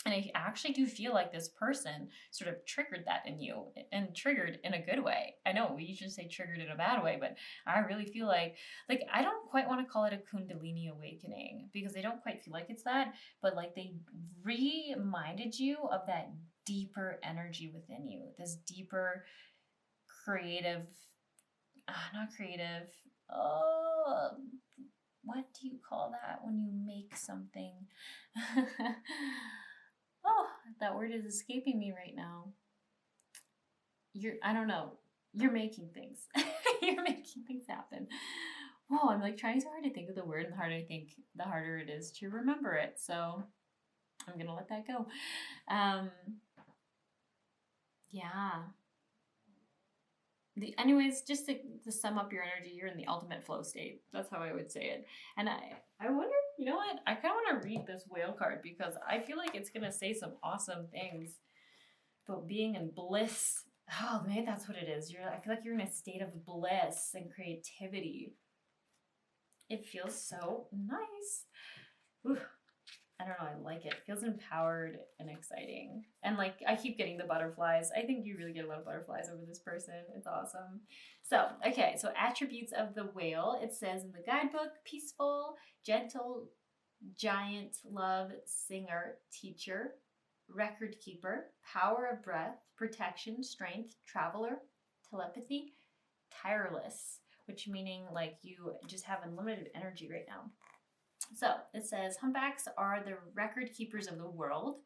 And I actually do feel like this person sort of triggered that in you and triggered in a good way. I know we usually say triggered in a bad way, but I really feel like I don't quite want to call it a Kundalini awakening because they don't quite feel like it's that, but like they reminded you of that deeper energy within you, this deeper creative, not creative, oh, what do you call that when you make something? Oh, that word is escaping me right now. I don't know. You're making things. You're making things happen. Whoa, I'm like trying so hard to think of the word, and the harder I think, the harder it is to remember it. So I'm gonna let that go. Yeah. Anyways, just to sum up your energy, you're in the ultimate flow state. That's how I would say it. And I wonder, you know what? I kind of want to read this whale card because I feel like it's going to say some awesome things about being in bliss. Oh, maybe that's what it is. I feel like you're in a state of bliss and creativity. It feels so nice. Ooh, I don't know, I like it. It feels empowered and exciting. And like, I keep getting the butterflies. I think you really get a lot of butterflies over this person. It's awesome. So, okay, so attributes of the whale. It says in the guidebook, peaceful, gentle, giant, love, singer, teacher, record keeper, power of breath, protection, strength, traveler, telepathy, tireless, which meaning like you just have unlimited energy right now. So it says, humpbacks are the record keepers of the world.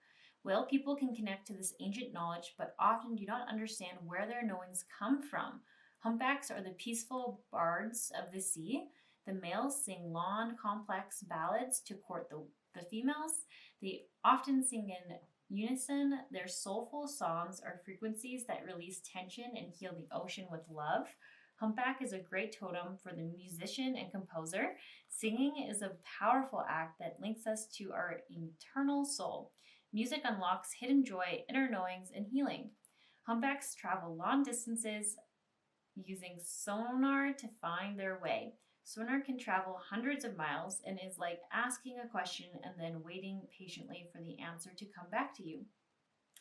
Whale people can connect to this ancient knowledge, but often do not understand where their knowings come from. Humpbacks are the peaceful bards of the sea. The males sing long, complex ballads to court the females. They often sing in unison. Their soulful songs are frequencies that release tension and heal the ocean with love. Humpback is a great totem for the musician and composer. Singing is a powerful act that links us to our eternal soul. Music unlocks hidden joy, inner knowings, and healing. Humpbacks travel long distances using sonar to find their way. Sonar can travel hundreds of miles and is like asking a question and then waiting patiently for the answer to come back to you.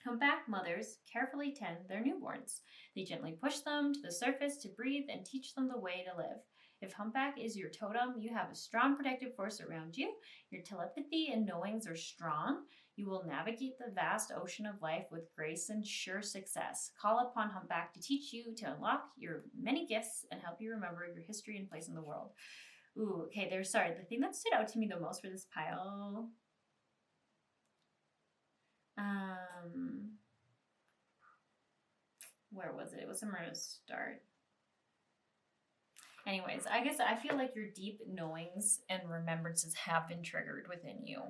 Humpback mothers carefully tend their newborns. They gently push them to the surface to breathe and teach them the way to live. If humpback is your totem, you have a strong protective force around you. Your telepathy and knowings are strong. You will navigate the vast ocean of life with grace and sure success. Call upon humpback to teach you to unlock your many gifts and help you remember your history and place in the world. Ooh, okay, the thing that stood out to me the most for this pile, where was it? It was somewhere to start. Anyways, I guess I feel like your deep knowings and remembrances have been triggered within you.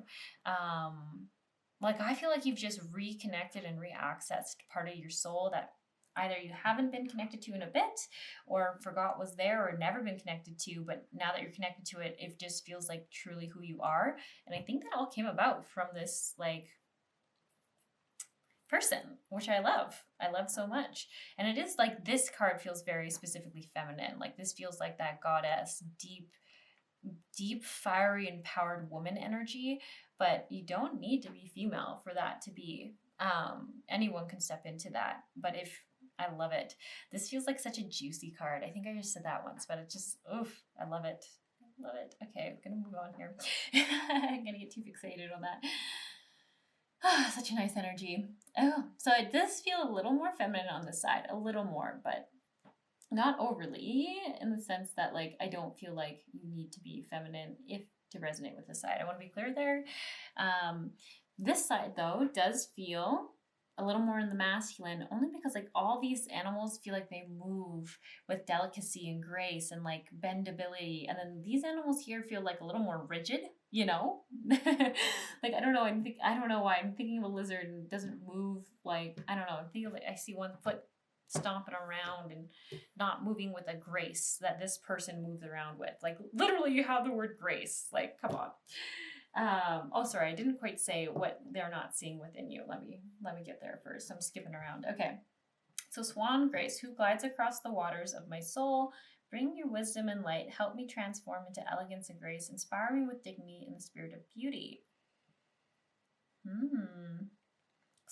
Like I feel like you've just reconnected and reaccessed part of your soul that either you haven't been connected to in a bit or forgot was there or never been connected to, but now that you're connected to it, it just feels like truly who you are. And I think that all came about from this like person, which I love so much. And it is like this card feels very specifically feminine. Like this feels like that goddess, deep fiery empowered woman energy, but you don't need to be female for that to be. Anyone can step into that, but I love it. This feels like such a juicy card. I think I just said that once, but it just, oof, I love it. Okay, I'm gonna move on here. I'm gonna get too fixated on that. Such a nice energy. Oh, so it does feel a little more feminine on this side, a little more, but not overly in the sense that like I don't feel like you need to be feminine if to resonate with this side. I want to be clear there. This side though does feel a little more in the masculine only because like all these animals feel like they move with delicacy and grace and like bendability, and then these animals here feel like a little more rigid, you know. Like I don't know, I don't know why I'm thinking of a lizard and it doesn't move like, I don't know, I'm thinking like I see one foot stomping around and not moving with a grace that this person moves around with. Like literally you have the word grace, like come on. Oh, sorry, I didn't quite say what they're not seeing within you. Let me get there first. I'm skipping around. Okay. So Swan Grace, who glides across the waters of my soul, bring your wisdom and light, help me transform into elegance and grace, inspire me with dignity in the spirit of beauty.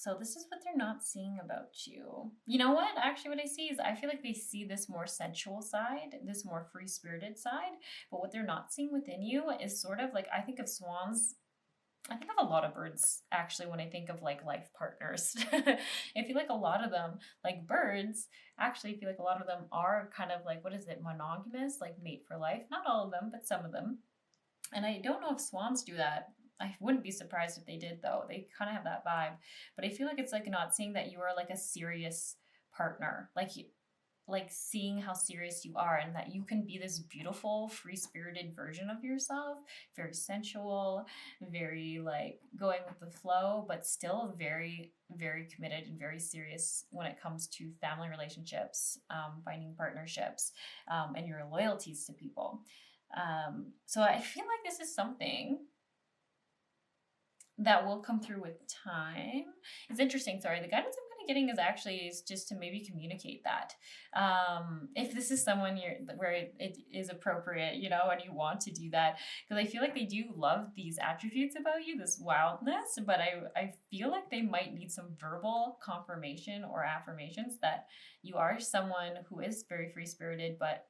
So this is what they're not seeing about you. You know what? Actually, what I see is I feel like they see this more sensual side, this more free-spirited side. But what they're not seeing within you is sort of like, I think of swans. I think of a lot of birds actually when I think of like life partners. I feel like a lot of them, like birds, actually I feel like a lot of them are kind of like, what is it, monogamous, like mate for life. Not all of them, but some of them. And I don't know if swans do that. I wouldn't be surprised if they did, though. They kind of have that vibe. But I feel like it's like not seeing that you are like a serious partner. Like seeing how serious you are and that you can be this beautiful, free-spirited version of yourself, very sensual, very like going with the flow, but still very, very committed and very serious when it comes to family relationships, finding partnerships, and your loyalties to people. So I feel like this is something that will come through with time. It's interesting. Sorry, the guidance I'm kind of getting is just to maybe communicate that. If this is someone where it is appropriate, you know, and you want to do that, because I feel like they do love these attributes about you, this wildness, but I feel like they might need some verbal confirmation or affirmations that you are someone who is very free-spirited, but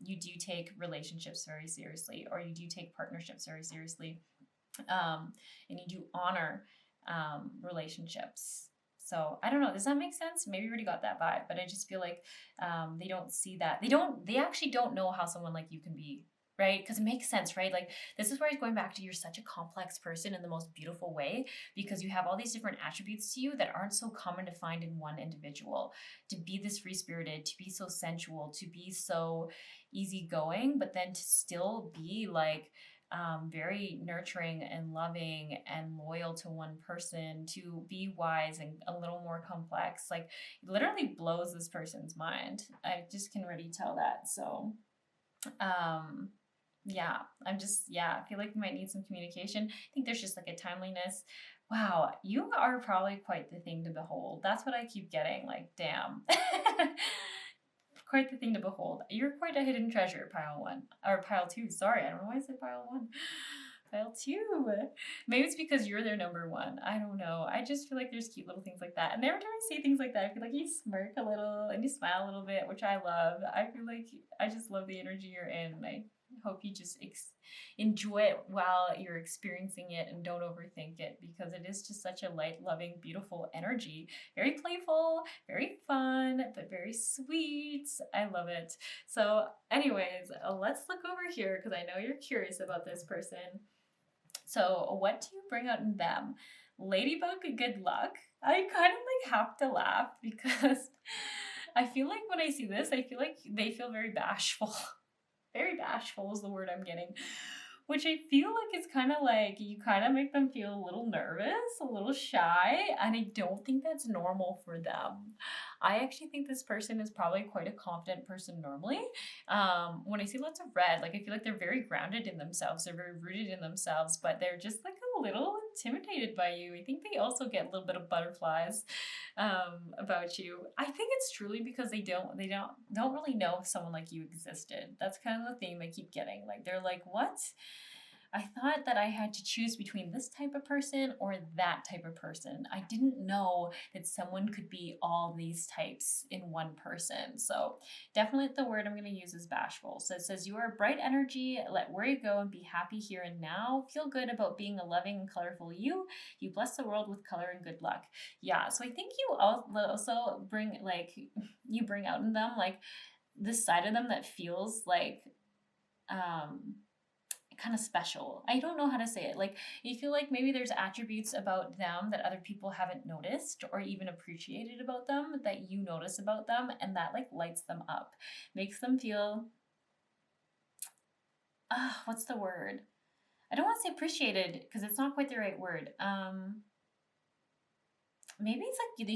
you do take relationships very seriously, or you do take partnerships very seriously. And you do honor relationships. So I don't know. Does that make sense? Maybe you already got that vibe, but I just feel like they don't see that. They actually don't know how someone like you can be, right? Because it makes sense, right? Like this is where it's going back to, you're such a complex person in the most beautiful way, because you have all these different attributes to you that aren't so common to find in one individual. To be this free-spirited, to be so sensual, to be so easygoing, but then to still be like very nurturing and loving and loyal to one person, to be wise and a little more complex, like literally blows this person's mind. I just can already tell that. So yeah, I feel like you might need some communication. I think there's just like a timeliness. Wow, you are probably quite the thing to behold. That's what I keep getting, like, damn. Quite the thing to behold. You're quite a hidden treasure, pile one. Or pile two, sorry. I don't know why I said pile one. Pile two. Maybe it's because you're their number one. I don't know. I just feel like there's cute little things like that. And every time I say things like that, I feel like you smirk a little and you smile a little bit, which I love. I feel like I just love the energy you're in. And I hope you just enjoy it while you're experiencing it and don't overthink it, because it is just such a light, loving, beautiful energy. Very playful, very fun, but very sweet. I love it. So anyways, let's look over here because I know you're curious about this person. So what do you bring out in them? Ladybug, good luck. I kind of like have to laugh because I feel like when I see this, I feel like they feel very bashful. Very bashful is the word I'm getting, which I feel like is kind of like you kind of make them feel a little nervous, a little shy, and I don't think that's normal for them. I actually think this person is probably quite a confident person normally. When I see lots of red, like I feel like they're very grounded in themselves, they're very rooted in themselves, but they're just like a little intimidated by you. I think they also get a little bit of butterflies about you. I think it's truly because they don't really know if someone like you existed. That's kind of the theme I keep getting. Like they're like, what? I thought that I had to choose between this type of person or that type of person. I didn't know that someone could be all these types in one person. So definitely the word I'm going to use is bashful. So it says, you are a bright energy, let worry go and be happy here and now. Feel good about being a loving and colorful you. You bless the world with color and good luck. Yeah, so I think you also bring out in them like this side of them that feels like kind of special. I don't know how to say it. Like you feel like maybe there's attributes about them that other people haven't noticed or even appreciated about them that you notice about them, and that like lights them up, makes them feel what's the word? I don't want to say appreciated because it's not quite the right word. Maybe it's like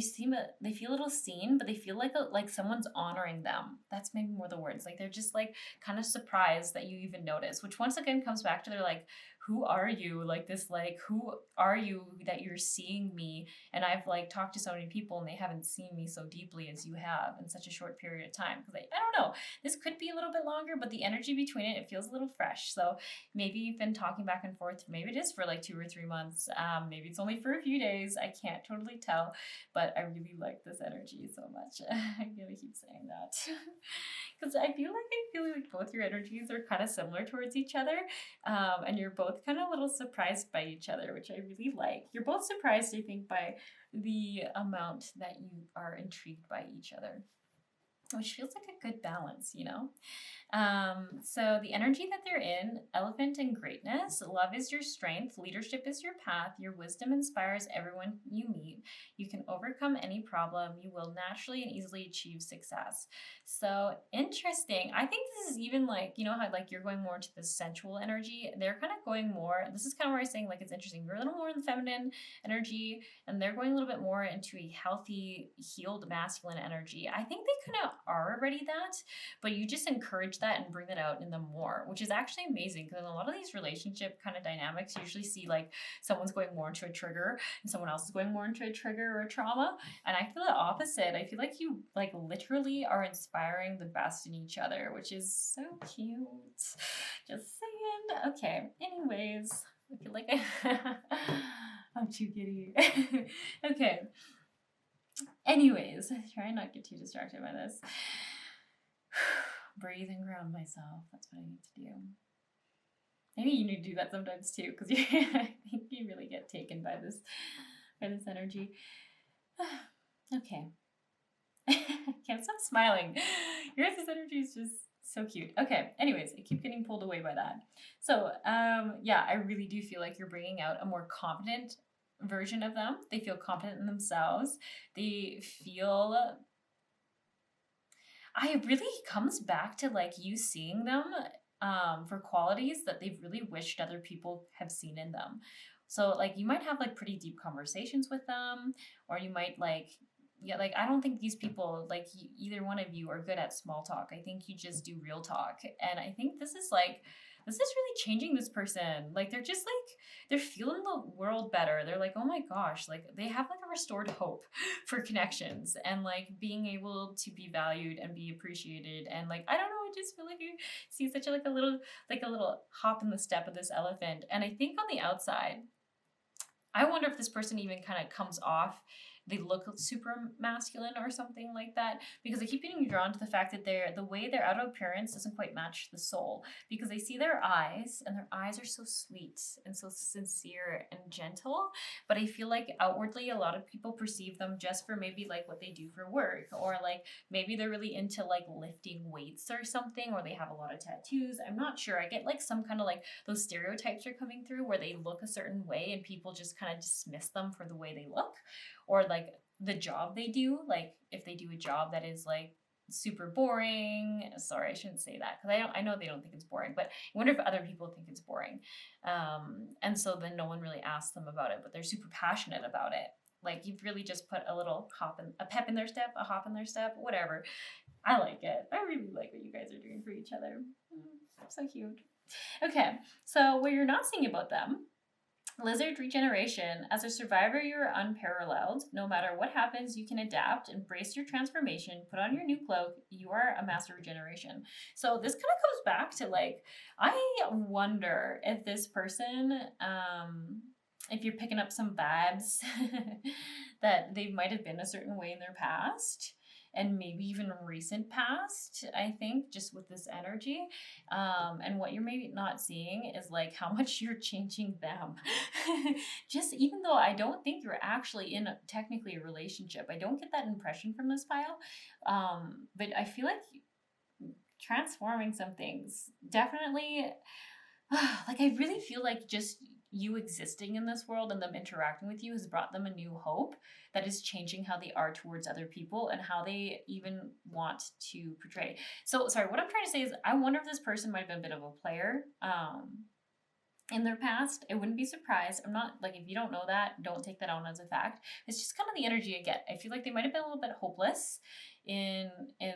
they feel a little seen, but they feel like someone's honoring them. That's maybe more the words. Like they're just like kind of surprised that you even notice, which once again comes back to they're like, who are you? Like this, like, who are you that you're seeing me? And I've like talked to so many people and they haven't seen me so deeply as you have in such a short period of time. Because I don't know, this could be a little bit longer, but the energy between it feels a little fresh. So maybe you've been talking back and forth. Maybe it is for like 2 or 3 months. Maybe it's only for a few days. I can't totally tell, but I really like this energy so much. I'm gonna keep saying that. Because I feel like both your energies are kind of similar towards each other, and you're both kind of a little surprised by each other, which I really like. You're both surprised, I think, by the amount that you are intrigued by each other, which feels like a good balance, you know? So the energy that they're in, elephant and greatness, love is your strength, leadership is your path, your wisdom inspires everyone you meet, you can overcome any problem, you will naturally and easily achieve success. So interesting. I think this is even like, you know how like you're going more into the sensual energy, they're kind of going more, this is kind of where I'm saying like it's interesting, you're a little more in the feminine energy and they're going a little bit more into a healthy, healed masculine energy. I think they kind of are already that, but you just encourage that and bring that out in them more, which is actually amazing because in a lot of these relationship kind of dynamics, you usually see like someone's going more into a trigger and someone else is going more into a trigger or a trauma. And I feel the opposite. I feel like you like literally are inspiring the best in each other, which is so cute. Just saying. Okay. Anyways, I feel like I'm too giddy. Okay. Anyways, try not to get too distracted by this. Breathe and ground myself. That's what I need to do. Maybe you need to do that sometimes too, because I think you really get taken by this energy. Okay. Can't stop smiling. Your this energy is just so cute. Okay. Anyways, I keep getting pulled away by that. So, yeah, I really do feel like you're bringing out a more confident version of them. They feel confident in themselves. They feel it really comes back to like you seeing them for qualities that they've really wished other people have seen in them. So like you might have like pretty deep conversations with them, or you might like, yeah, like I don't think these people like either one of you are good at small talk. I think you just do real talk, and I think this is really changing this person. Like they're just like they're feeling the world better. They're like, oh my gosh, like they have like a restored hope for connections and like being able to be valued and be appreciated. And like I don't know, I just feel like you see such a like a little hop in the step of this elephant. And I think on the outside, I wonder if this person even kind of comes off, they look super masculine or something like that, because I keep getting drawn to the fact that the way their outer appearance doesn't quite match the soul, because I see their eyes and their eyes are so sweet and so sincere and gentle, but I feel like outwardly a lot of people perceive them just for maybe like what they do for work, or like maybe they're really into like lifting weights or something, or they have a lot of tattoos. I'm not sure. I get like some kind of like those stereotypes are coming through where they look a certain way and people just kind of dismiss them for the way they look, or like the job they do. Like if they do a job that is like super boring, sorry, I shouldn't say that because I know they don't think it's boring, but I wonder if other people think it's boring. And so then no one really asks them about it, but they're super passionate about it. Like you've really just put a little a pep in their step, a hop in their step, whatever. I like it. I really like what you guys are doing for each other. So cute. Okay, so what you're not seeing about them, lizard regeneration. As a survivor, you are unparalleled. No matter what happens, you can adapt, embrace your transformation, put on your new cloak. You are a master regeneration. So this kind of comes back to like, I wonder if this person, if you're picking up some vibes that they might have been a certain way in their past, and maybe even recent past, I think, just with this energy. And what you're maybe not seeing is like how much you're changing them. Just even though I don't think you're actually in technically a relationship, I don't get that impression from this pile. But I feel like transforming some things definitely, like I really feel like just you existing in this world and them interacting with you has brought them a new hope that is changing how they are towards other people and how they even want to portray. So sorry, what I'm trying to say is I wonder if this person might have been a bit of a player in their past. I wouldn't be surprised. I'm not like, if you don't know that, don't take that on as a fact. It's just kind of the energy I get. I feel like they might have been a little bit hopeless in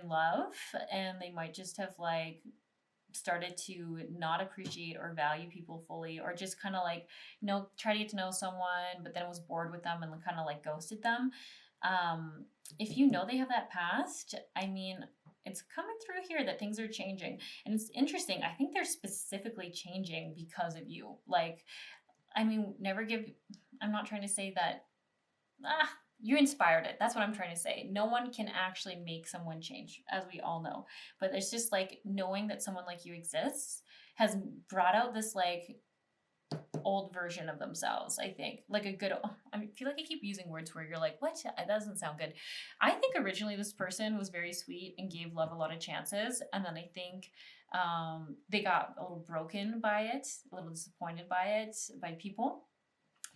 love, and they might just have like started to not appreciate or value people fully, or just kind of like, try to get to know someone, but then was bored with them and kind of like ghosted them. If you know they have that past, I mean, it's coming through here that things are changing. And it's interesting. I think they're specifically changing because of you. Like, I mean, I'm not trying to say that, you inspired it. That's what I'm trying to say. No one can actually make someone change, as we all know. But it's just like knowing that someone like you exists has brought out this like old version of themselves, I think. Like a good, I feel like I keep using words where you're like, what? That doesn't sound good. I think originally this person was very sweet and gave love a lot of chances. And then I think they got a little broken by it, a little disappointed by it, by people.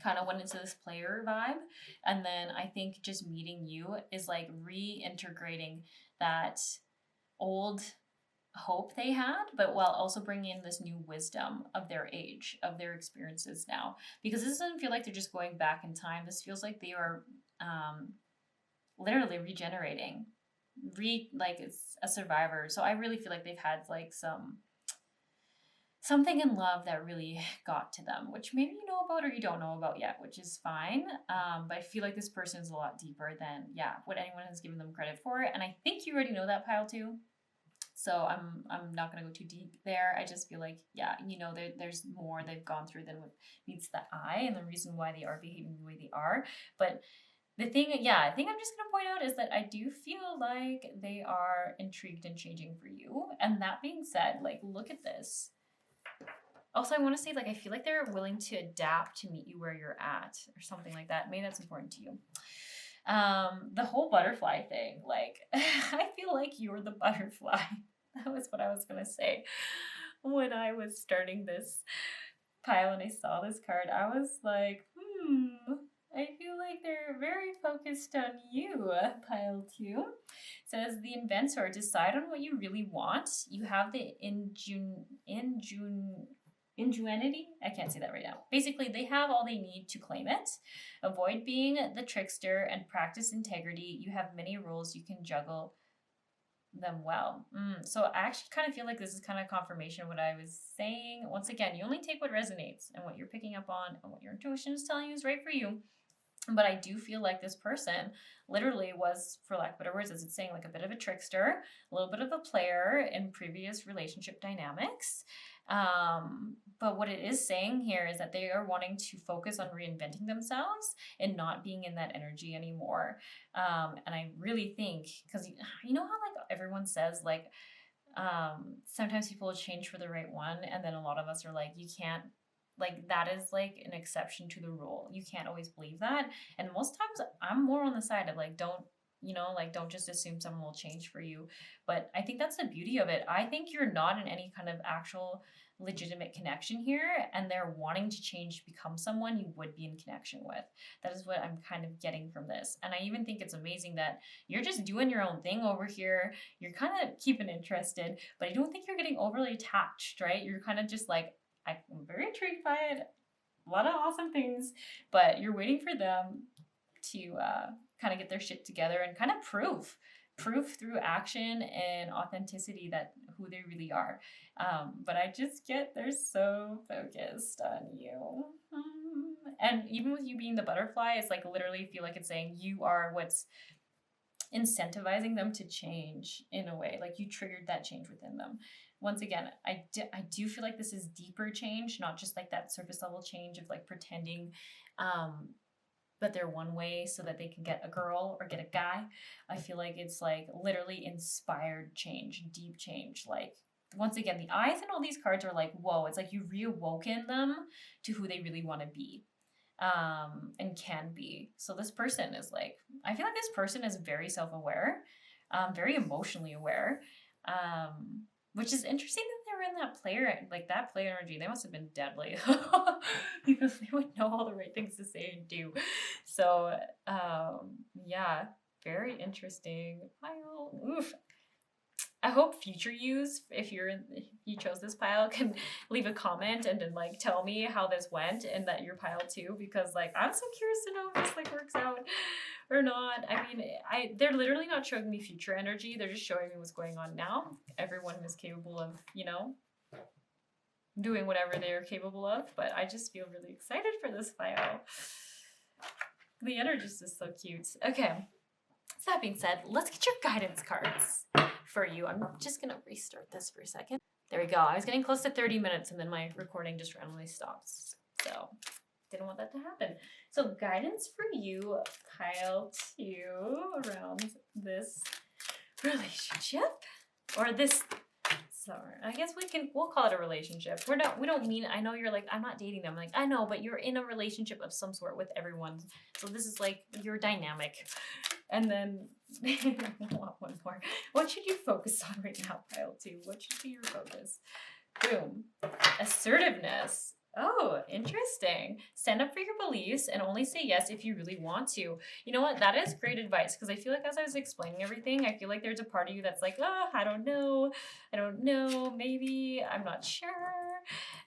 Kind of went into this player vibe. And then I think just meeting you is like reintegrating that old hope they had, but while also bringing in this new wisdom of their age, of their experiences now. Because this doesn't feel like they're just going back in time. This feels like they are literally regenerating, like it's a survivor. So I really feel like they've had like something in love that really got to them, which maybe you know about or you don't know about yet, which is fine. But I feel like this person is a lot deeper than, what anyone has given them credit for. And I think you already know that pile too. So I'm not going to go too deep there. I just feel like, there's more they've gone through than what meets the eye and the reason why they are behaving the way they are. But the thing, I think I'm just going to point out is that I do feel like they are intrigued and changing for you. And that being said, like, look at this. Also, I want to say, like, I feel like they're willing to adapt to meet you where you're at or something like that. Maybe that's important to you. The whole butterfly thing, like, I feel like you're the butterfly. That was what I was going to say. When I was starting this pile and I saw this card, I was like, I feel like they're very focused on you, pile 2. It says, the inventor, decide on what you really want. You have the ingenuity. I can't say that right now. Basically, they have all they need to claim it. Avoid being the trickster and practice integrity. You have many roles you can juggle them well. So I actually kind of feel like this is kind of confirmation of what I was saying. Once again, you only take what resonates, and what you're picking up on and what your intuition is telling you is right for you. But I do feel like this person literally was, for lack of better words, as it's saying, like a bit of a trickster, a little bit of a player in previous relationship dynamics. But what it is saying here is that they are wanting to focus on reinventing themselves and not being in that energy anymore. And I really think, because you know how like everyone says, like, sometimes people will change for the right one, and then a lot of us are like, you can't, like, that is like an exception to the rule. You can't always believe that. And most times I'm more on the side of like, don't just assume someone will change for you. But I think that's the beauty of it. I think you're not in any kind of actual legitimate connection here, and they're wanting to change to become someone you would be in connection with. That is what I'm kind of getting from this. And I even think it's amazing that you're just doing your own thing over here. You're kind of keeping interested, but I don't think you're getting overly attached, right? You're kind of just like, I'm very intrigued by it. A lot of awesome things, but you're waiting for them to kind of get their shit together and kind of prove through action and authenticity that who they really are. But I just get they're so focused on you. And even with you being the butterfly, it's like literally feel like it's saying you are what's incentivizing them to change in a way. Like you triggered that change within them. Once again, I do feel like this is deeper change, not just like that surface level change of like pretending that they're one way so that they can get a girl or get a guy. I feel like it's like literally inspired change, deep change. Like once again, the eyes and all these cards are like, whoa, it's like you've reawoken them to who they really want to be and can be. So this person is like, I feel like this person is very self-aware, very emotionally aware, which is interesting that they're in that player energy. They must have been deadly because they would know all the right things to say and do. So, very interesting. Oof. I hope future yous, if you chose this pile, can leave a comment and then like tell me how this went and that you're pile too, because like I'm so curious to know if this like works out or not. I mean, they're literally not showing me future energy. They're just showing me what's going on now. Everyone is capable of, doing whatever they're capable of, but I just feel really excited for this file. The energy is just so cute. Okay, so that being said, let's get your guidance cards for you. I'm just gonna restart this for a second. There we go. I was getting close to 30 minutes and then my recording just randomly stopped. So didn't want that to happen. So guidance for you, pile 2, around this relationship or this. Sorry, I guess we'll call it a relationship. We don't mean, I know you're like, I'm not dating them. Like, I know, but you're in a relationship of some sort with everyone. So this is like your dynamic. And then I want one more. What should you focus on right now, pile 2? What should be your focus? Boom. Assertiveness. Oh, interesting. Stand up for your beliefs and only say yes if you really want to. You know what? That is great advice, because I feel like as I was explaining everything, I feel like there's a part of you that's like, oh, I don't know, maybe, I'm not sure.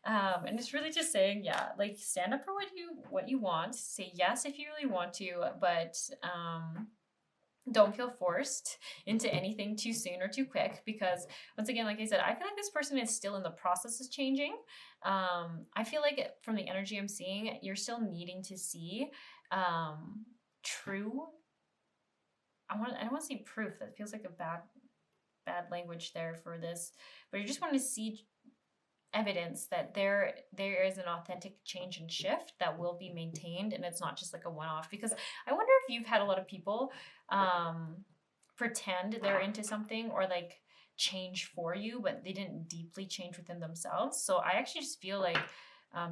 And it's really just saying, yeah, like stand up for what you want. Say yes if you really want to, but don't feel forced into anything too soon or too quick, because once again, like I said, I feel like this person is still in the process of changing. I feel like from the energy I'm seeing, you're still needing to see true. I don't want to see proof. That feels like a bad language there for this, but you just want to see evidence that there is an authentic change and shift that will be maintained, and it's not just like a one-off. Because I wonder if you've had a lot of people pretend they're into something or like change for you, but they didn't deeply change within themselves. So I actually just feel like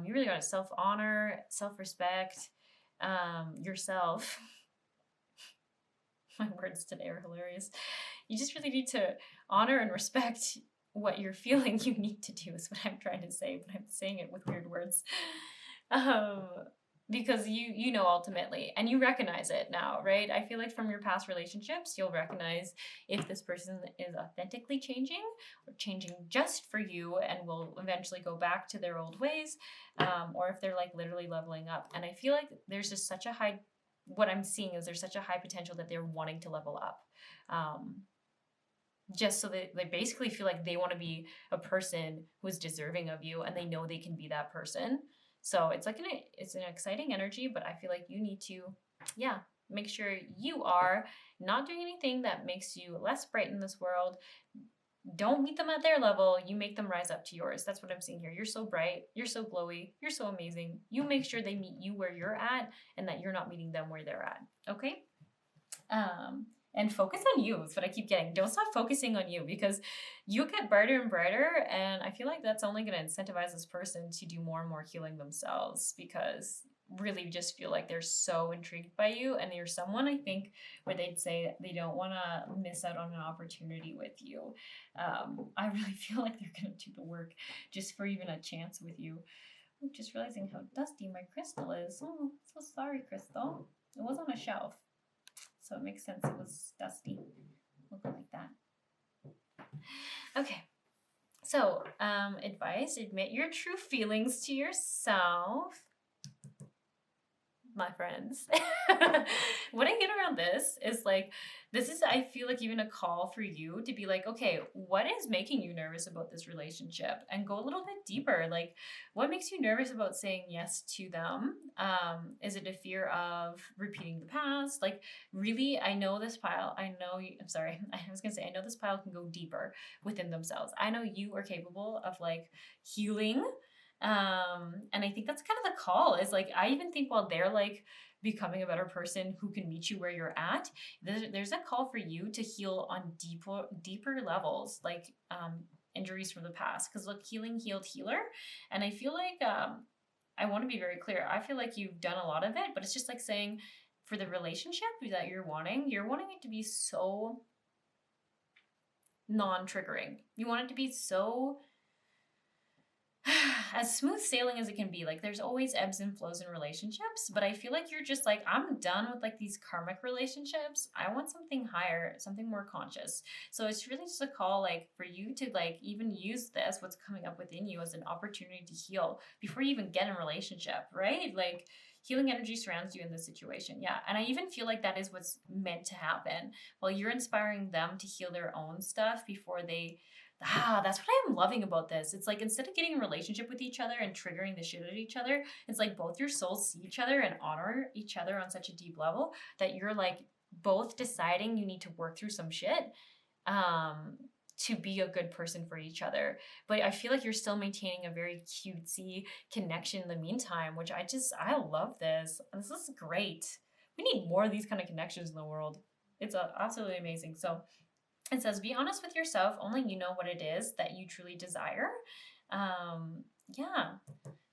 you really got to self-honor, self-respect yourself. My words today are hilarious. You just really need to honor and respect what you're feeling you need to do, is what I'm trying to say, but I'm saying it with weird words. Because you know ultimately, and you recognize it now, right? I feel like from your past relationships, you'll recognize if this person is authentically changing or changing just for you and will eventually go back to their old ways, or if they're like literally leveling up. And I feel like there's just such a high, what I'm seeing is there's such a high potential that they're wanting to level up. Just so that they basically feel like they want to be a person who's deserving of you, and they know they can be that person. So it's like it's an exciting energy, but I feel like you need to, make sure you are not doing anything that makes you less bright in this world. Don't meet them at their level. You make them rise up to yours. That's what I'm seeing here. You're so bright. You're so glowy. You're so amazing. You make sure they meet you where you're at, and that you're not meeting them where they're at. Okay? And focus on you is what I keep getting. Don't stop focusing on you, because you get brighter and brighter, and I feel like that's only going to incentivize this person to do more and more healing themselves, because really just feel like they're so intrigued by you, and you're someone, I think, where they'd say they don't want to miss out on an opportunity with you. I really feel like they're going to do the work just for even a chance with you. I'm just realizing how dusty my crystal is. Oh, so sorry, crystal. It was on a shelf, so it makes sense it was dusty. We'll go like that. Okay. So, advice, admit your true feelings to yourself, my friends. What I get around this is like, this is, I feel like, even a call for you to be like, okay, what is making you nervous about this relationship? And go a little bit deeper. Like, what makes you nervous about saying yes to them? Is it a fear of repeating the past? Like, really, I know this pile, I know this pile can go deeper within themselves. I know you are capable of like healing. And I think that's kind of the call, is like, I even think while they're like becoming a better person who can meet you where you're at, there's a call for you to heal on deeper levels, like injuries from the past. Because look, healing healed healer. And I feel like I want to be very clear. I feel like you've done a lot of it, but it's just like saying, for the relationship that you're wanting it to be so non-triggering. You want it to be so as smooth sailing as it can be. Like, there's always ebbs and flows in relationships, but I feel like you're just like, I'm done with like these karmic relationships. I want something higher, something more conscious. So it's really just a call, like, for you to like even use this, what's coming up within you, as an opportunity to heal before you even get in a relationship, right? Like, healing energy surrounds you in this situation. Yeah. And I even feel like that is what's meant to happen. While you're inspiring them to heal their own stuff before they That's what I'm loving about this. It's like instead of getting in a relationship with each other and triggering the shit at each other, it's like both your souls see each other and honor each other on such a deep level that you're like both deciding you need to work through some shit to be a good person for each other. But I feel like you're still maintaining a very cutesy connection in the meantime, which I love this. This is great. We need more of these kind of connections in the world. It's absolutely amazing. So it says, be honest with yourself. Only you know what it is that you truly desire. Yeah.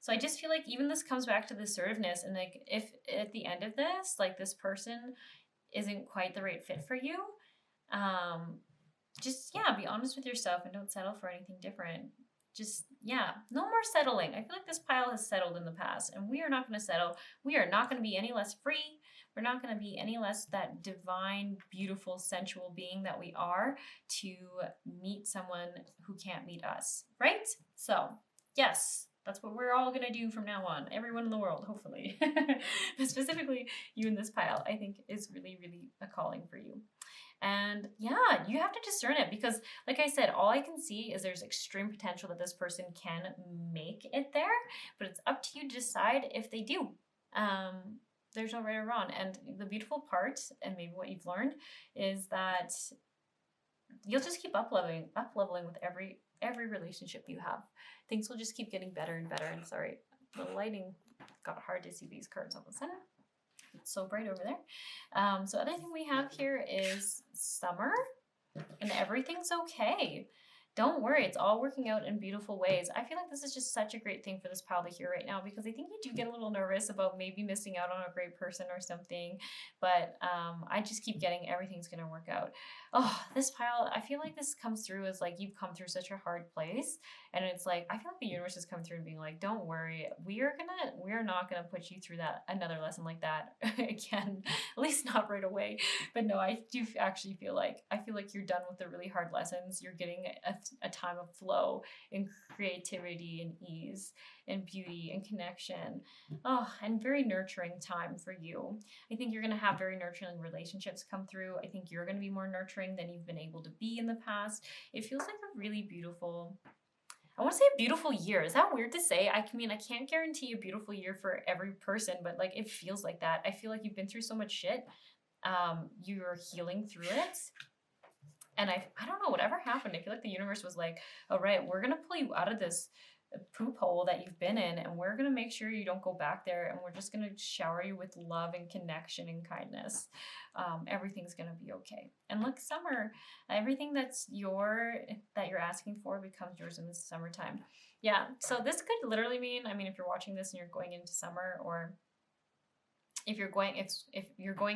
So I just feel like even this comes back to the assertiveness. And like, if at the end of this, like this person isn't quite the right fit for you, just, yeah, be honest with yourself and don't settle for anything different. Just, yeah, no more settling. I feel like this pile has settled in the past and we are not going to settle. We are not going to be any less free. We're not going to be any less that divine, beautiful, sensual being that we are to meet someone who can't meet us, right? So, yes, that's what we're all going to do from now on. Everyone in the world, hopefully. But specifically, you in this pile, I think is really, really a calling for you. And yeah, you have to discern it because, like I said, all I can see is there's extreme potential that this person can make it there, but it's up to you to decide if they do. There's no right or wrong. And the beautiful part, and maybe what you've learned, is that you'll just keep up leveling with every relationship you have. Things will just keep getting better and better. And sorry, the lighting got hard to see these cards all of a sudden. It's so bright over there. So other thing we have here is summer, and everything's okay. Don't worry, it's all working out in beautiful ways. I feel like this is just such a great thing for this pile to hear right now because I think you do get a little nervous about maybe missing out on a great person or something. But I just keep getting everything's going to work out. Oh, this pile, I feel like this comes through as like you've come through such a hard place. And it's like, I feel like the universe has come through and being like, don't worry, we're not going to put you through that, another lesson like that again, at least not right away. But no, I do actually feel like you're done with the really hard lessons. You're getting a time of flow and creativity and ease and beauty and connection. Oh, and very nurturing time for you. I think you're going to have very nurturing relationships come through. I think you're going to be more nurturing than you've been able to be in the past. It feels like a really beautiful, I want to say a beautiful year. Is that weird to say? I mean, I can't guarantee a beautiful year for every person, but like it feels like that. I feel like you've been through so much shit. You're healing through it. And I don't know, whatever happened, I feel like the universe was like, all right, we're going to pull you out of this poop hole that you've been in, and we're going to make sure you don't go back there, and we're just going to shower you with love and connection and kindness. Everything's going to be okay. And look, summer, everything that you're asking for becomes yours in the summertime. Yeah, so this could literally mean, I mean, if you're watching this and you're going into summer, or if you're going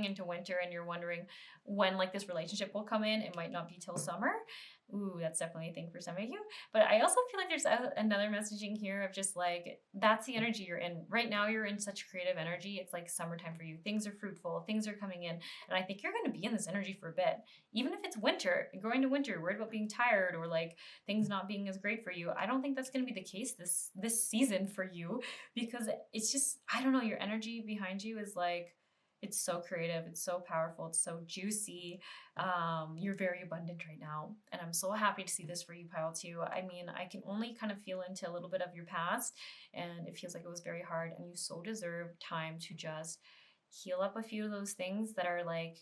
into winter and you're wondering when like this relationship will come in, it might not be till summer. Ooh, that's definitely a thing for some of you. But I also feel like there's another messaging here of just like, that's the energy you're in. Right now you're in such creative energy. It's like summertime for you. Things are fruitful. Things are coming in. And I think you're going to be in this energy for a bit. Even if it's winter, going to winter, worried about being tired or like things not being as great for you. I don't think that's going to be the case this season for you, because it's just, I don't know, your energy behind you is like, it's so creative, it's so powerful, it's so juicy. You're very abundant right now, and I'm so happy to see this for you, pile too. I mean, I can only kind of feel into a little bit of your past, and it feels like it was very hard, and you so deserve time to just heal up a few of those things that are like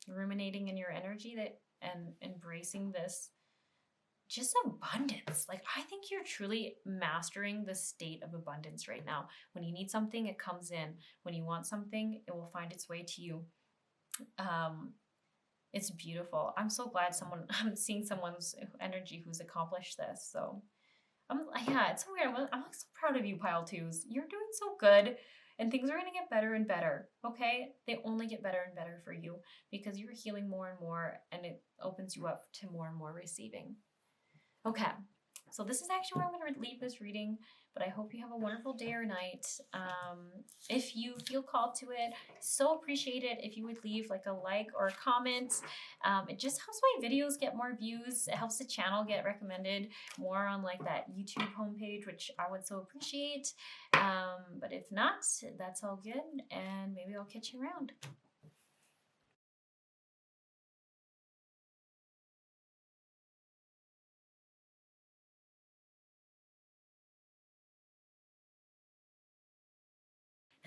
ruminating in your energy, that and embracing this just abundance. Like, I think you're truly mastering the state of abundance right now. When you need something, it comes in. When you want something, it will find its way to you. It's beautiful. I'm so glad I'm seeing someone's energy who's accomplished this. So yeah, it's so weird. I'm so proud of you, pile twos. You're doing so good, and things are going to get better and better. Okay, they only get better and better for you because you're healing more and more, and it opens you up to more and more receiving. Okay, so this is actually where I'm going to leave this reading, but I hope you have a wonderful day or night. If you feel called to it, so appreciate it if you would leave like a like or a comment. It just helps my videos get more views. It helps the channel get recommended more on like that YouTube homepage, which I would so appreciate. But if not, that's all good, and maybe I'll catch you around.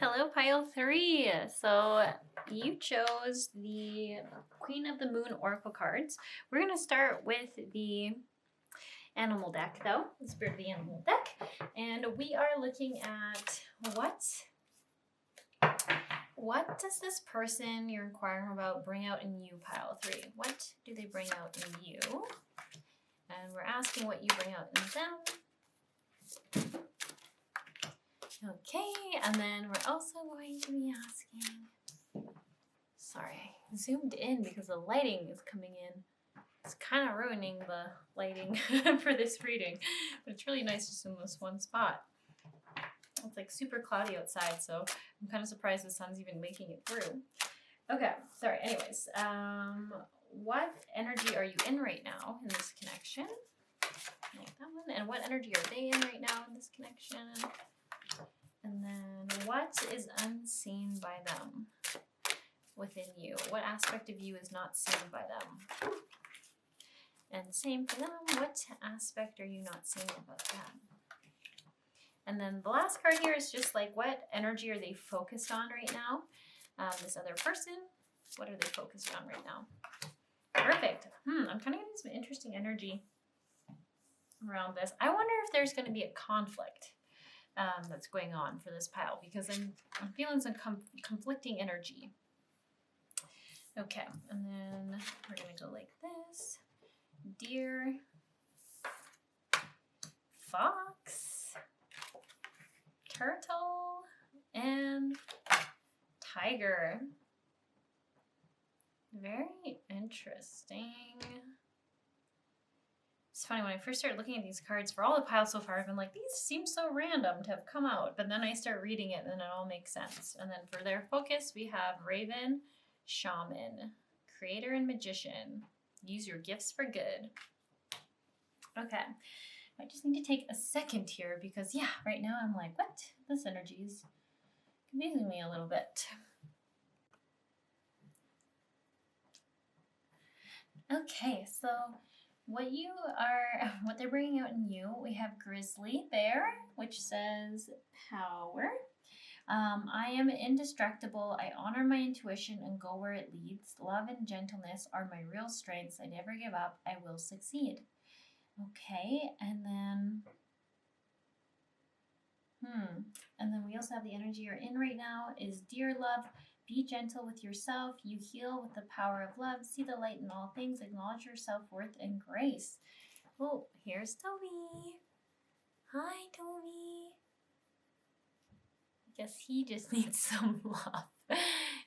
Hello, pile 3. So you chose the Queen of the Moon Oracle cards. We're going to start with the animal deck, though, the Spirit of the Animal deck. And we are looking at what does this person you're inquiring about bring out in you, pile 3? What do they bring out in you? And we're asking what you bring out in them. Okay, and then we're also going to be asking, sorry, I zoomed in because the lighting is coming in. It's kind of ruining the lighting for this reading, but it's really nice just in this one spot. It's like super cloudy outside, so I'm kind of surprised the sun's even making it through. Okay, sorry, anyways, what energy are you in right now in this connection? Like that one. And what energy are they in right now in this connection? And then what is unseen by them within you? What aspect of you is not seen by them? And same for them. What aspect are you not seeing about them? And then the last card here is just like, what energy are they focused on right now? This other person, what are they focused on right now? Perfect. I'm kind of getting some interesting energy around this. I wonder if there's going to be a conflict that's going on for this pile, because I'm feeling some conflicting energy. Okay, and then we're going to go like this. Deer, fox, turtle, and tiger. Very interesting. It's funny, when I first started looking at these cards for all the piles so far, I've been like, these seem so random to have come out. But then I start reading it and then it all makes sense. And then for their focus, we have Raven, Shaman, Creator, and Magician. Use your gifts for good. Okay. I just need to take a second here because, yeah, right now I'm like, what? This energy is confusing me a little bit. Okay, so what they're bringing out in you, we have Grizzly Bear, which says power. I am indestructible. I honor my intuition and go where it leads. Love and gentleness are my real strengths. I never give up. I will succeed. Okay, and then we also have the energy you're in right now is Dear Love. Be gentle with yourself. You heal with the power of love. See the light in all things. Acknowledge your self-worth and grace. Oh, here's Toby. Hi, Toby. I guess he just needs some love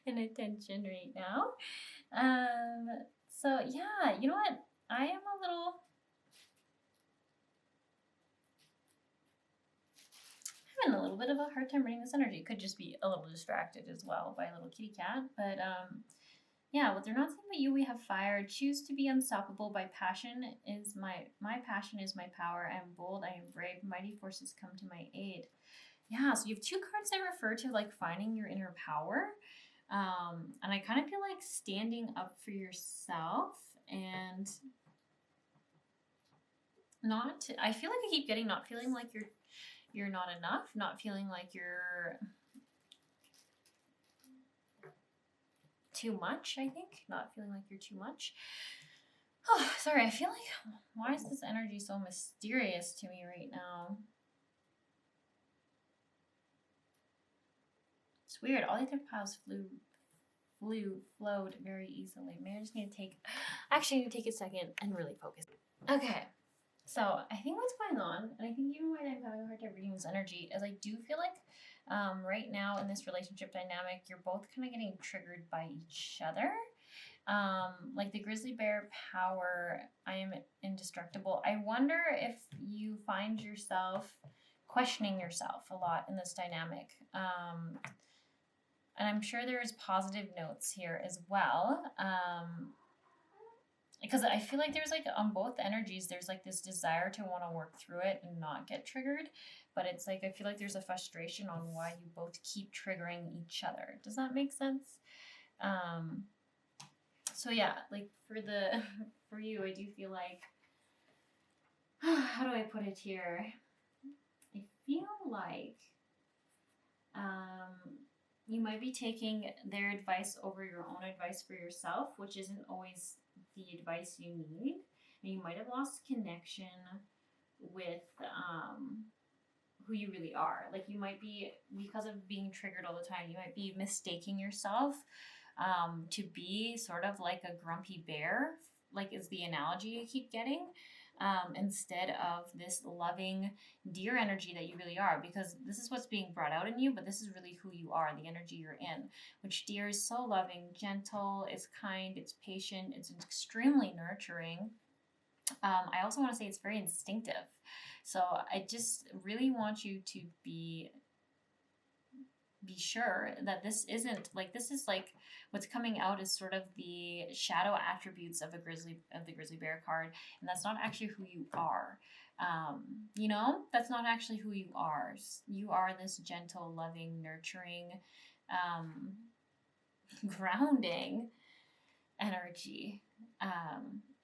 and attention right now. So yeah, you know what? I am having a little bit of a hard time reading this energy. Could just be a little distracted as well by a little kitty cat. But yeah, what they're not saying about you, we have fire. Choose to be unstoppable by passion is my passion is my power. I am bold, I am brave. Mighty forces come to my aid. Yeah, so you have two cards that refer to like finding your inner power. And I kind of feel like standing up for yourself and I feel like I keep getting not feeling like you're not enough, not feeling like you're too much, I think. Not feeling like you're too much. Oh, sorry, I feel like, why is this energy so mysterious to me right now? It's weird. All the other piles flowed very easily. Maybe I just need to need to take a second and really focus. Okay. So I think what's going on, and I think even why I'm having a hard time reading this energy, is I do feel like right now in this relationship dynamic, you're both kind of getting triggered by each other. Like the grizzly bear power, I am indestructible. I wonder if you find yourself questioning yourself a lot in this dynamic. And I'm sure there's positive notes here as well. Because I feel like there's like on both energies, there's like this desire to want to work through it and not get triggered. But it's like, I feel like there's a frustration on why you both keep triggering each other. Does that make sense? So yeah, like for you, I do feel like, how do I put it here? I feel like, you might be taking their advice over your own advice for yourself, which isn't always the advice you need. And you might have lost connection with who you really are. Like you might be, because of being triggered all the time, you might be mistaking yourself to be sort of like a grumpy bear, like is the analogy I keep getting, instead of this loving deer energy that you really are, because this is what's being brought out in you, but this is really who you are, the energy you're in, which deer is so loving, gentle, it's kind, it's patient, it's extremely nurturing. I also want to say it's very instinctive. So I just really want you to be sure that this isn't like, this is like what's coming out is sort of the shadow attributes of the grizzly bear card, and that's not actually who you are. You know, that's not actually who you are. You are this gentle, loving, nurturing, grounding energy.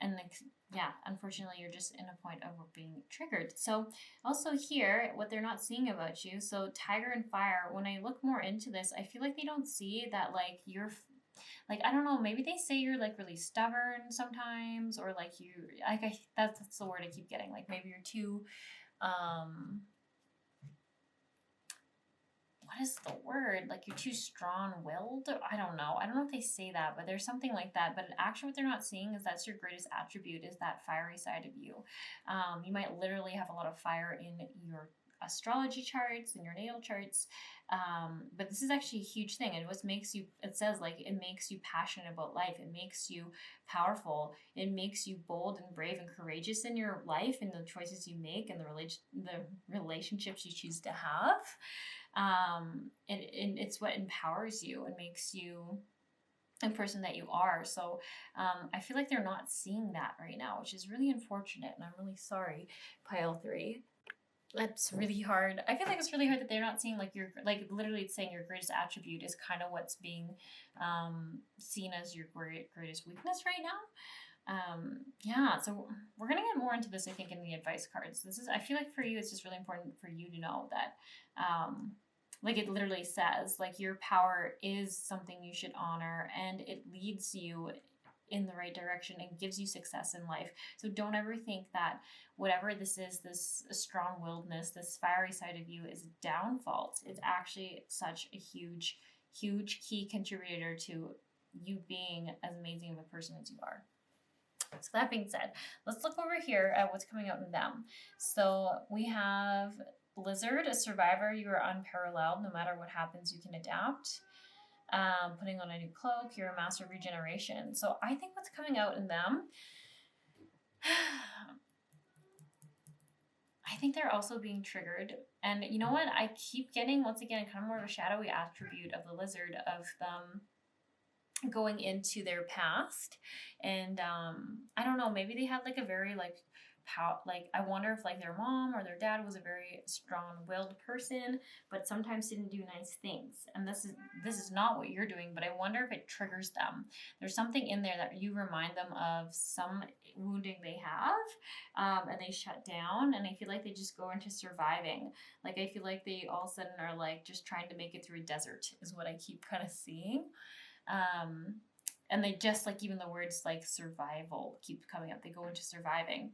And like, yeah, unfortunately, you're just in a point of being triggered. So also here, what they're not seeing about you. So tiger and fire, when I look more into this, I feel like they don't see that like you're like, I don't know, maybe they say you're like really stubborn sometimes, or like you, like that's the word I keep getting. Like maybe you're too, what is the word? Like you're too strong-willed? I don't know. I don't know if they say that, but there's something like that. But actually what they're not seeing is that's your greatest attribute, is that fiery side of you. You might literally have a lot of fire in your astrology charts and your natal charts, but this is actually a huge thing. And what makes you, it says like, it makes you passionate about life, it makes you powerful, it makes you bold and brave and courageous in your life and the choices you make and the relationships you choose to have. And it's what empowers you and makes you the person that you are. So I feel like they're not seeing that right now, which is really unfortunate, and I'm really sorry, pile 3. That's really hard. I feel like it's really hard that they're not seeing like your, like literally it's saying your greatest attribute is kind of what's being seen as your greatest weakness right now. Yeah, so we're gonna get more into this, I think, in the advice cards. This is, I feel like for you, it's just really important for you to know that, like it literally says, like your power is something you should honor, and it leads you in the right direction and gives you success in life. So don't ever think that whatever this is, this strong-willedness, this fiery side of you is a downfall. It's actually such a huge, huge key contributor to you being as amazing of a person as you are. So that being said, let's look over here at what's coming out in them. So we have Lizard, a survivor. You are unparalleled. No matter what happens, you can adapt. Putting on a new cloak, you're a master of regeneration. So I think what's coming out in them, I think they're also being triggered. And you know what? I keep getting, once again, kind of more of a shadowy attribute of the lizard, of them going into their past. And I don't know, maybe they had like a very like I wonder if like their mom or their dad was a very strong-willed person, but sometimes didn't do nice things. And this is not what you're doing, but I wonder if it triggers them. There's something in there that you remind them of some wounding they have, and they shut down, and I feel like they just go into surviving. Like I feel like they all of a sudden are like just trying to make it through a desert is what I keep kind of seeing. And they just like, even the words like survival keep coming up. They go into surviving.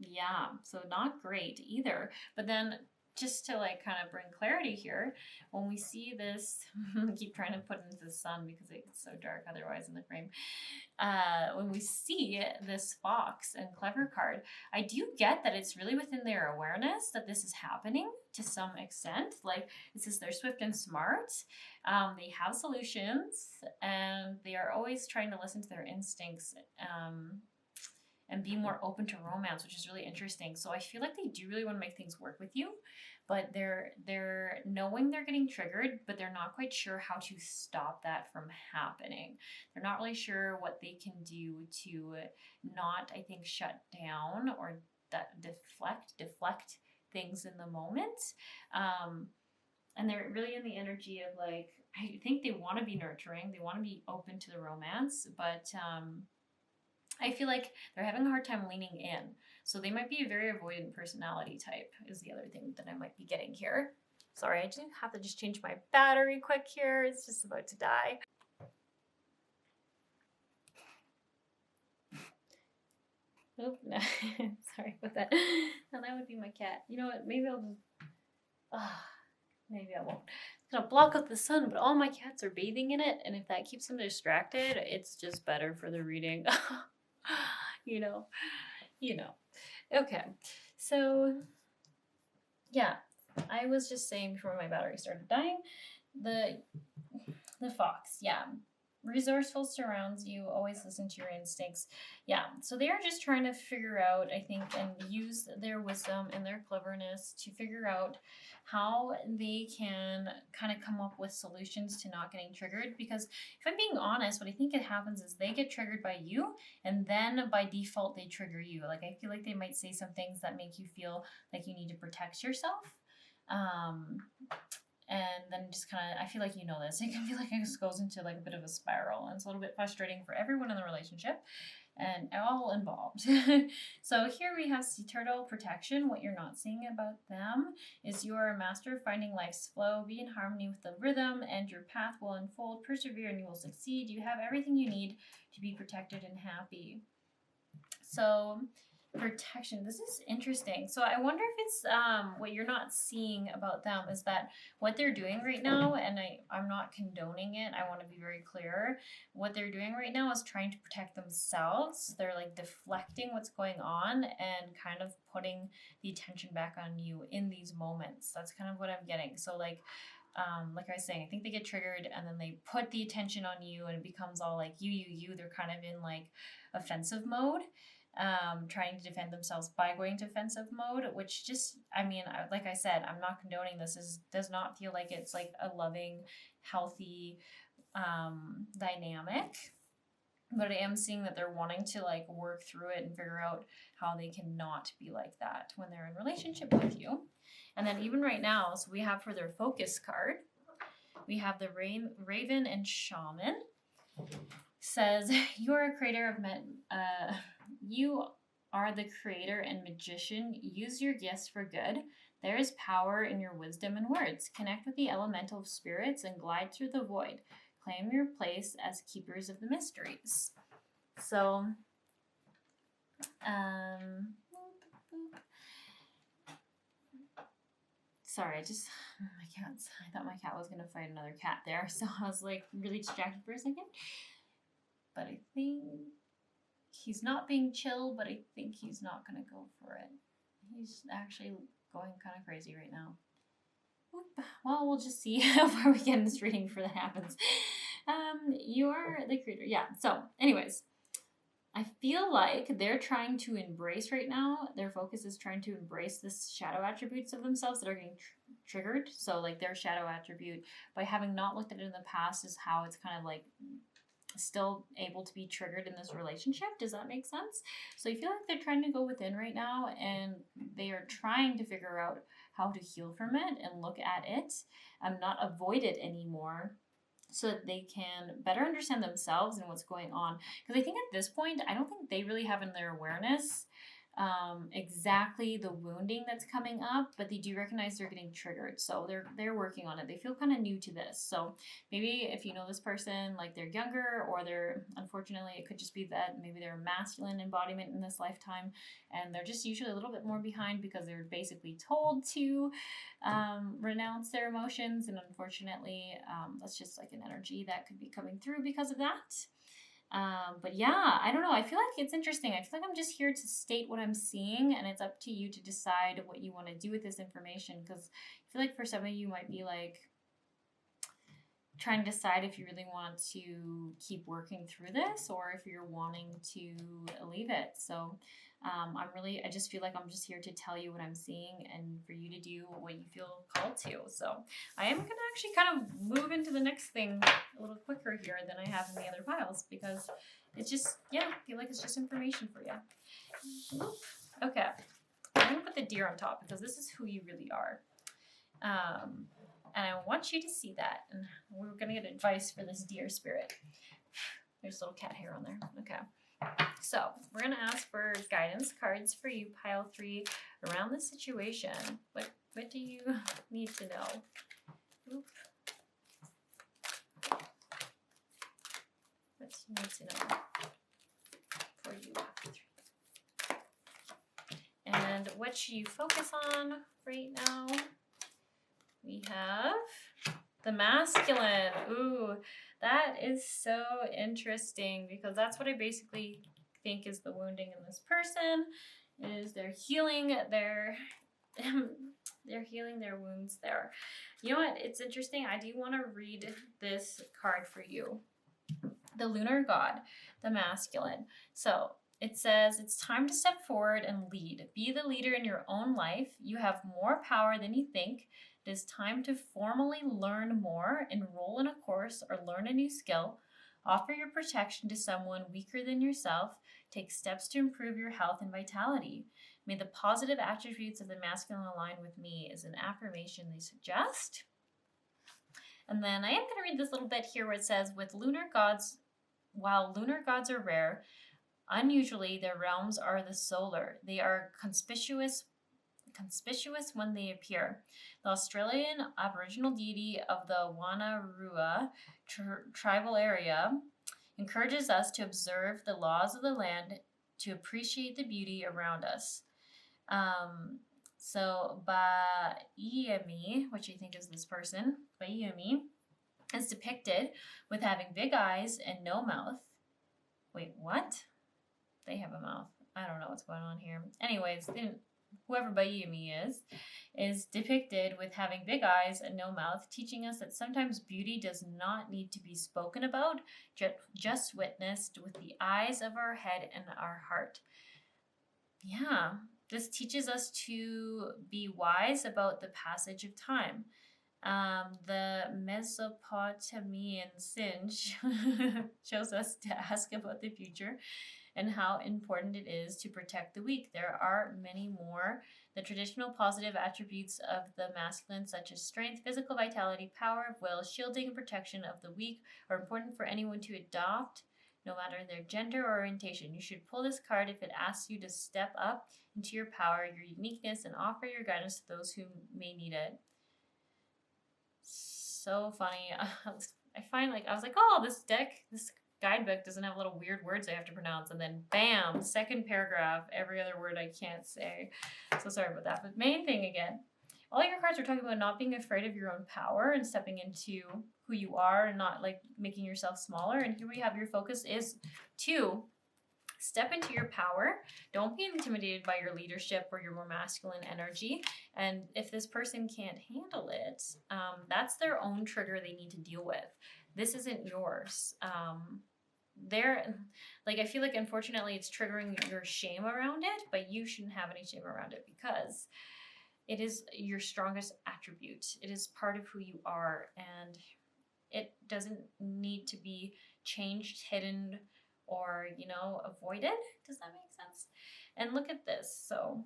Yeah, so not great either. But then just to like kind of bring clarity here, when we see this, I keep trying to put it into the sun because it's so dark otherwise in the frame. When we see this fox and clever card, I do get that it's really within their awareness that this is happening to some extent. Like it says they're swift and smart. They have solutions, and they are always trying to listen to their instincts, and be more open to romance, which is really interesting. So I feel like they do really want to make things work with you, but they're knowing they're getting triggered, but they're not quite sure how to stop that from happening. They're not really sure what they can do to not, I think, shut down or deflect things in the moment. And they're really in the energy of like, I think they want to be nurturing, they want to be open to the romance, but I feel like they're having a hard time leaning in. So they might be a very avoidant personality type is the other thing that I might be getting here. Sorry, I do have to just change my battery quick here. It's just about to die. Oh, no. Sorry about that. Now that would be my cat. You know what? Maybe I'll just... maybe I won't. It's gonna block out the sun, but all my cats are bathing in it, and if that keeps them distracted, it's just better for the reading. you know. Okay, so yeah, I was just saying before my battery started dying, the fox, yeah. Resourceful surrounds you, always listen to your instincts. Yeah, so they are just trying to figure out, I think, and use their wisdom and their cleverness to figure out how they can kind of come up with solutions to not getting triggered. Because if I'm being honest, what I think it happens is they get triggered by you, and then by default they trigger you. Like, I feel like they might say some things that make you feel like you need to protect yourself. And then just kind of, I feel like you know this, it can feel like it just goes into like a bit of a spiral, and it's a little bit frustrating for everyone in the relationship and all involved. So here we have sea turtle protection. What you're not seeing about them is you are a master of finding life's flow, be in harmony with the rhythm, and your path will unfold, persevere, and you will succeed. You have everything you need to be protected and happy. So protection, this is interesting. So I wonder if it's what you're not seeing about them is that what they're doing right now, and I'm not condoning it, I want to be very clear, what they're doing right now is trying to protect themselves. They're like deflecting what's going on and kind of putting the attention back on you in these moments. That's kind of what I'm getting. So like I was saying, I think they get triggered and then they put the attention on you, and it becomes all like you. They're kind of in like offensive mode, trying to defend themselves by going to offensive mode, which just, I mean, like I said, I'm not condoning this. Does not feel like it's like a loving, healthy dynamic. But I am seeing that they're wanting to like work through it and figure out how they cannot be like that when they're in relationship with you. And then even right now, so we have for their focus card, we have the Raven and Shaman. Says, you are a creator of you are the creator and magician. Use your gifts for good. There is power in your wisdom and words. Connect with the elemental spirits and glide through the void. Claim your place as keepers of the mysteries. So, sorry, I thought my cat was going to fight another cat there, so I was like really distracted for a second. But I think he's not being chill, but I think he's not going to go for it. He's actually going kind of crazy right now. Oop. Well, we'll just see how far we get in this reading before that happens. You are the creator. Yeah, so anyways, I feel like they're trying to embrace right now, their focus is trying to embrace this shadow attributes of themselves that are getting triggered. So like their shadow attribute, by having not looked at it in the past, is how it's kind of like still able to be triggered in this relationship. Does that make sense? So I feel like they're trying to go within right now, and they are trying to figure out how to heal from it and look at it and not avoid it anymore, so that they can better understand themselves and what's going on. Because I think at this point, I don't think they really have in their awareness exactly the wounding that's coming up, but they do recognize they're getting triggered. So they're working on it. They feel kind of new to this. So maybe if you know this person, like they're younger, or they're, unfortunately, it could just be that maybe they're a masculine embodiment in this lifetime, and they're just usually a little bit more behind because they're basically told to renounce their emotions. And unfortunately, that's just like an energy that could be coming through because of that. But yeah, I don't know. I feel like it's interesting. I feel like I'm just here to state what I'm seeing, and it's up to you to decide what you want to do with this information. Because I feel like for some of you might be like trying to decide if you really want to keep working through this, or if you're wanting to leave it. So I just feel like I'm just here to tell you what I'm seeing, and for you to do what you feel called to. So I am going to actually kind of move into the next thing a little quicker here than I have in the other piles, because it's just, yeah, I feel like it's just information for you. Okay, I'm going to put the deer on top because this is who you really are. And I want you to see that. And we're going to get advice for this deer spirit. There's a little cat hair on there. Okay. So we're going to ask for guidance cards for you, pile 3, around the situation. What What do you need to know? Oop. What do you need to know for you? And what should you focus on right now? We have the masculine. Ooh, that is so interesting because that's what I basically think is the wounding in this person. Is they're healing their they're healing their wounds there. You know what? It's interesting. I do want to read this card for you. The lunar god, the masculine. So it says, it's time to step forward and lead. Be the leader in your own life. You have more power than you think. It is time to formally learn more, enroll in a course, or learn a new skill. Offer your protection to someone weaker than yourself. Take steps to improve your health and vitality. May the positive attributes of the masculine align with me is an affirmation they suggest. And then I am going to read this little bit here where it says, with lunar gods, while lunar gods are rare, unusually their realms are the solar. They are conspicuous when they appear. The Australian Aboriginal deity of the Wanarua tribal area encourages us to observe the laws of the land, to appreciate the beauty around us. So Baiemi, which I think is this person, Baiemi, is depicted with having big eyes and no mouth. Wait, what? They have a mouth. I don't know what's going on here. Anyways, whoever Baiemi is depicted with having big eyes and no mouth, teaching us that sometimes beauty does not need to be spoken about, just witnessed with the eyes of our head and our heart. Yeah, this teaches us to be wise about the passage of time. The Mesopotamian Singe shows us to ask about the future and how important it is to protect the weak. There are many more. The traditional positive attributes of the masculine, such as strength, physical vitality, power of will, shielding, and protection of the weak, are important for anyone to adopt, no matter their gender or orientation. You should pull this card if it asks you to step up into your power, your uniqueness, and offer your guidance to those who may need it. So funny. I find I was like, oh, this guidebook doesn't have little weird words I have to pronounce, and then bam, second paragraph, every other word I can't say. So sorry about that. But main thing again, all your cards are talking about not being afraid of your own power and stepping into who you are and not making yourself smaller. And here we have your focus is to step into your power. Don't be intimidated by your leadership or your more masculine energy. And if this person can't handle it, that's their own trigger they need to deal with. This isn't yours. I feel like unfortunately it's triggering your shame around it, but you shouldn't have any shame around it because it is your strongest attribute. It is part of who you are, and it doesn't need to be changed, hidden, or, avoided. Does that make sense? And look at this. So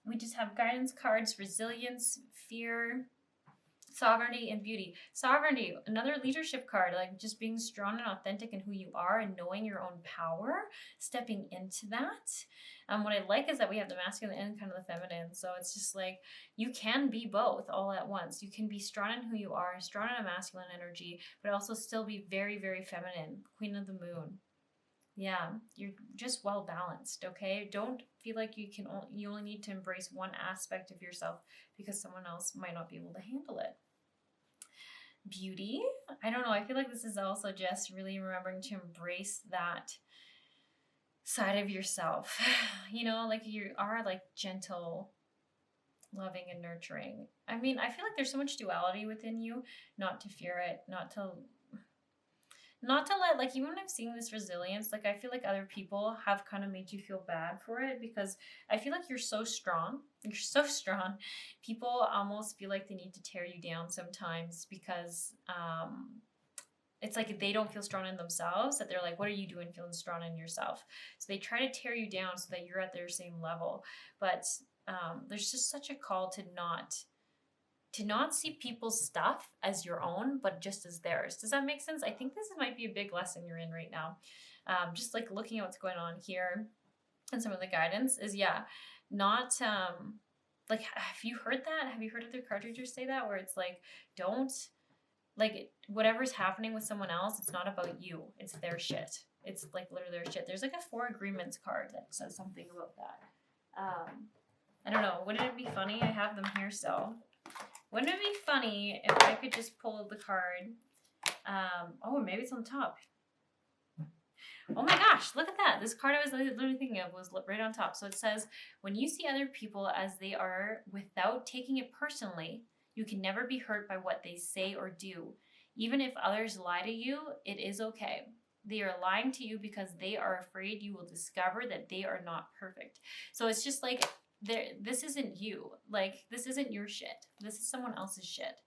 we just have guidance cards, resilience, fear, sovereignty, and beauty. Sovereignty, another leadership card, just being strong and authentic in who you are and knowing your own power, stepping into that. What I like is that we have the masculine and kind of the feminine. So it's just you can be both all at once. You can be strong in who you are, strong in a masculine energy, but also still be very, very feminine, queen of the moon. Yeah, you're just well balanced, okay? Don't feel like you only need to embrace one aspect of yourself because someone else might not be able to handle it. Beauty, I don't know, I feel like this is also just really remembering to embrace that side of yourself. You are gentle, loving, and nurturing. I mean, I feel like there's so much duality within you, not to fear it, not to let, even when I'm seeing this resilience, I feel like other people have kind of made you feel bad for it because I feel like you're so strong. You're so strong. People almost feel like they need to tear you down sometimes because it's they don't feel strong in themselves, that they're what are you doing feeling strong in yourself? So they try to tear you down so that you're at their same level. But there's just such a call to not see people's stuff as your own, but just as theirs. Does that make sense? I think this might be a big lesson you're in right now. Just looking at what's going on here and some of the guidance is, not like, have you heard that? Have you heard other card readers say that? Where it's like, don't, like, whatever's happening with someone else, it's not about you. It's their shit. It's like literally their shit. There's like a 4 agreements card that says something about that. I don't know. Wouldn't it be funny? I have them here still. Wouldn't it be funny if I could just pull the card? Oh, maybe it's on top. Oh my gosh, look at that. This card I was literally thinking of was right on top. So it says, when you see other people as they are without taking it personally, you can never be hurt by what they say or do. Even if others lie to you, it is okay. They are lying to you because they are afraid you will discover that they are not perfect. So it's just like, this isn't you. Like, this isn't your shit. This is someone else's shit.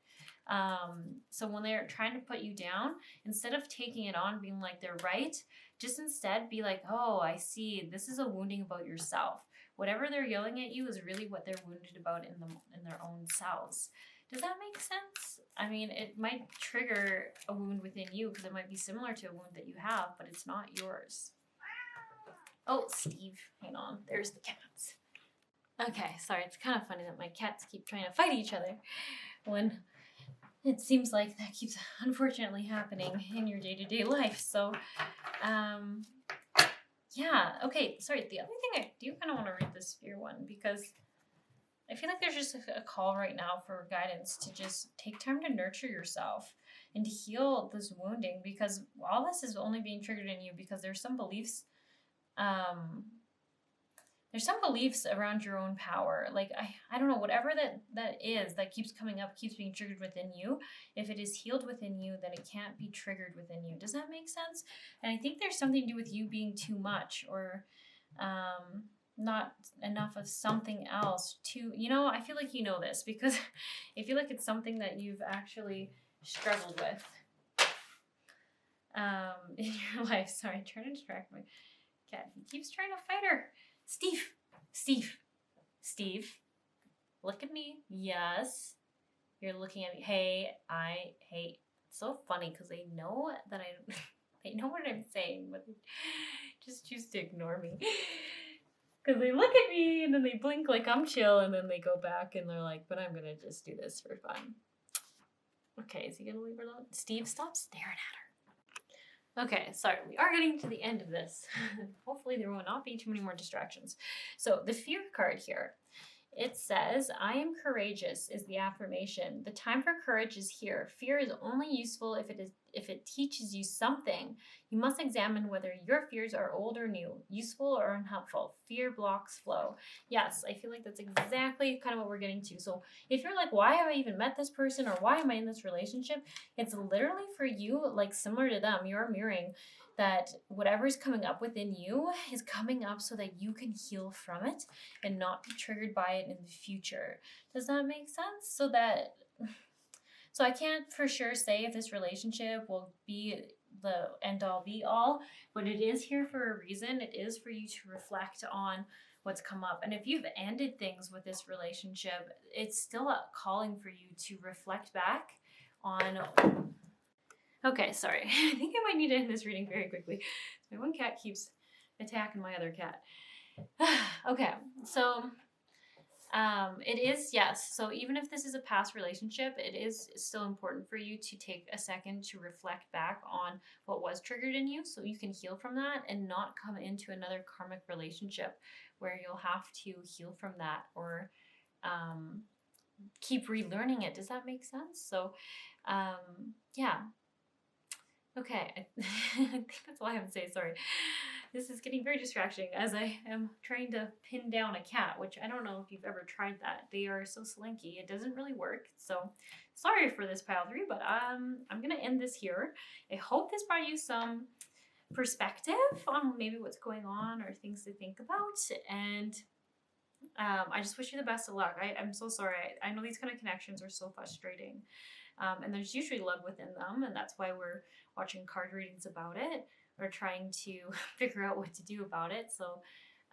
So when they're trying to put you down, instead of taking it on, being like they're right, just instead be like, oh, I see. This is a wounding about yourself. Whatever they're yelling at you is really what they're wounded about in their own selves. Does that make sense? I mean, it might trigger a wound within you because it might be similar to a wound that you have, but it's not yours. Oh, Steve, hang on. There's the cats. Okay, sorry. It's kind of funny that my cats keep trying to fight each other when it seems like that keeps unfortunately happening in your day-to-day life. So, yeah. Okay, sorry. The other thing I do kind of want to read this fear one because I feel like there's just a call right now for guidance to just take time to nurture yourself and to heal this wounding, because all this is only being triggered in you because there's some beliefs around your own power. Like, I don't know, whatever that is that keeps coming up, keeps being triggered within you. If it is healed within you, then it can't be triggered within you. Does that make sense? And I think there's something to do with you being too much, or not enough of something else to, I feel like you know this because I feel like it's something that you've actually struggled with in your life. Sorry, I'm trying to distract my cat. He keeps trying to fight her. Steve, look at me. Yes, you're looking at me. Hey, it's so funny because they know that they know what I'm saying, but they just choose to ignore me. Because they look at me and then they blink like I'm chill, and then they go back and they're like, but I'm gonna just do this for fun. Okay, is he gonna leave her alone? Steve, stop staring at her. Okay, sorry, we are getting to the end of this. Hopefully there will not be too many more distractions. So the fear card here, it says, I am courageous is the affirmation. The time for courage is here. Fear is only useful if it teaches you something. You must examine whether your fears are old or new, useful or unhelpful. Fear blocks flow. Yes, I feel like that's exactly kind of what we're getting to. So if you're like, why have I even met this person, or why am I in this relationship? It's literally for you, like similar to them, you're mirroring that whatever's coming up within you is coming up so that you can heal from it and not be triggered by it in the future. Does that make sense? So I can't for sure say if this relationship will be the end all be all, but it is here for a reason. It is for you to reflect on what's come up. And if you've ended things with this relationship, it's still a calling for you to reflect back on. Okay, sorry. I think I might need to end this reading very quickly. My one cat keeps attacking my other cat. Okay, so it is, yes. So even if this is a past relationship, it is still important for you to take a second to reflect back on what was triggered in you so you can heal from that and not come into another karmic relationship where you'll have to heal from that or keep relearning it. Does that make sense? So, yeah. Okay, I think that's all I have to say. Sorry. This is getting very distracting as I am trying to pin down a cat, which I don't know if you've ever tried that. They are so slinky. It doesn't really work. So sorry for this pile 3, but I'm going to end this here. I hope this brought you some perspective on maybe what's going on or things to think about. And I just wish you the best of luck. I'm so sorry. I know these kind of connections are so frustrating. And there's usually love within them, and that's why we're watching card readings about it or trying to figure out what to do about it. So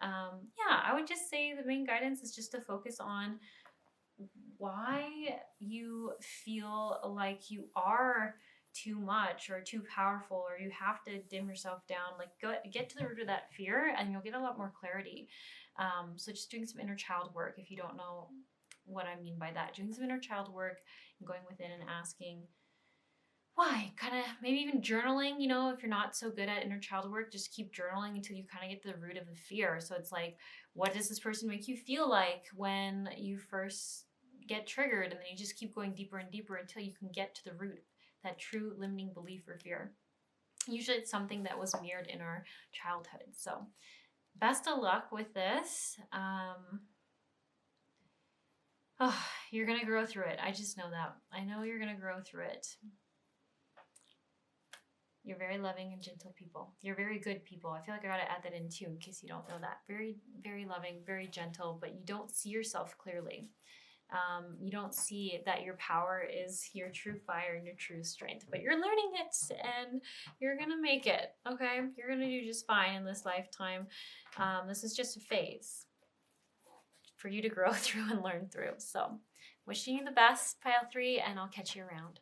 yeah, I would just say the main guidance is just to focus on why you feel like you are too much or too powerful, or you have to dim yourself down. Like, get to the root of that fear and you'll get a lot more clarity. So just doing some inner child work if you don't know what I mean by that. Doing some inner child work and going within and asking why. Kind of maybe even journaling, you know, if you're not so good at inner child work, just keep journaling until you kind of get to the root of the fear. So it's like, what does this person make you feel like when you first get triggered? And then you just keep going deeper and deeper until you can get to the root, that true limiting belief or fear. Usually it's something that was mirrored in our childhood. So best of luck with this. You're going to grow through it. I just know that. I know you're going to grow through it. You're very loving and gentle people. You're very good people. I feel like I got to add that in too, in case you don't know that. Very, very loving, very gentle, but you don't see yourself clearly. You don't see that your power is your true fire and your true strength, but you're learning it and you're going to make it, okay? You're going to do just fine in this lifetime. This is just a phase for you to grow through and learn through. So wishing you the best, Pile 3, and I'll catch you around.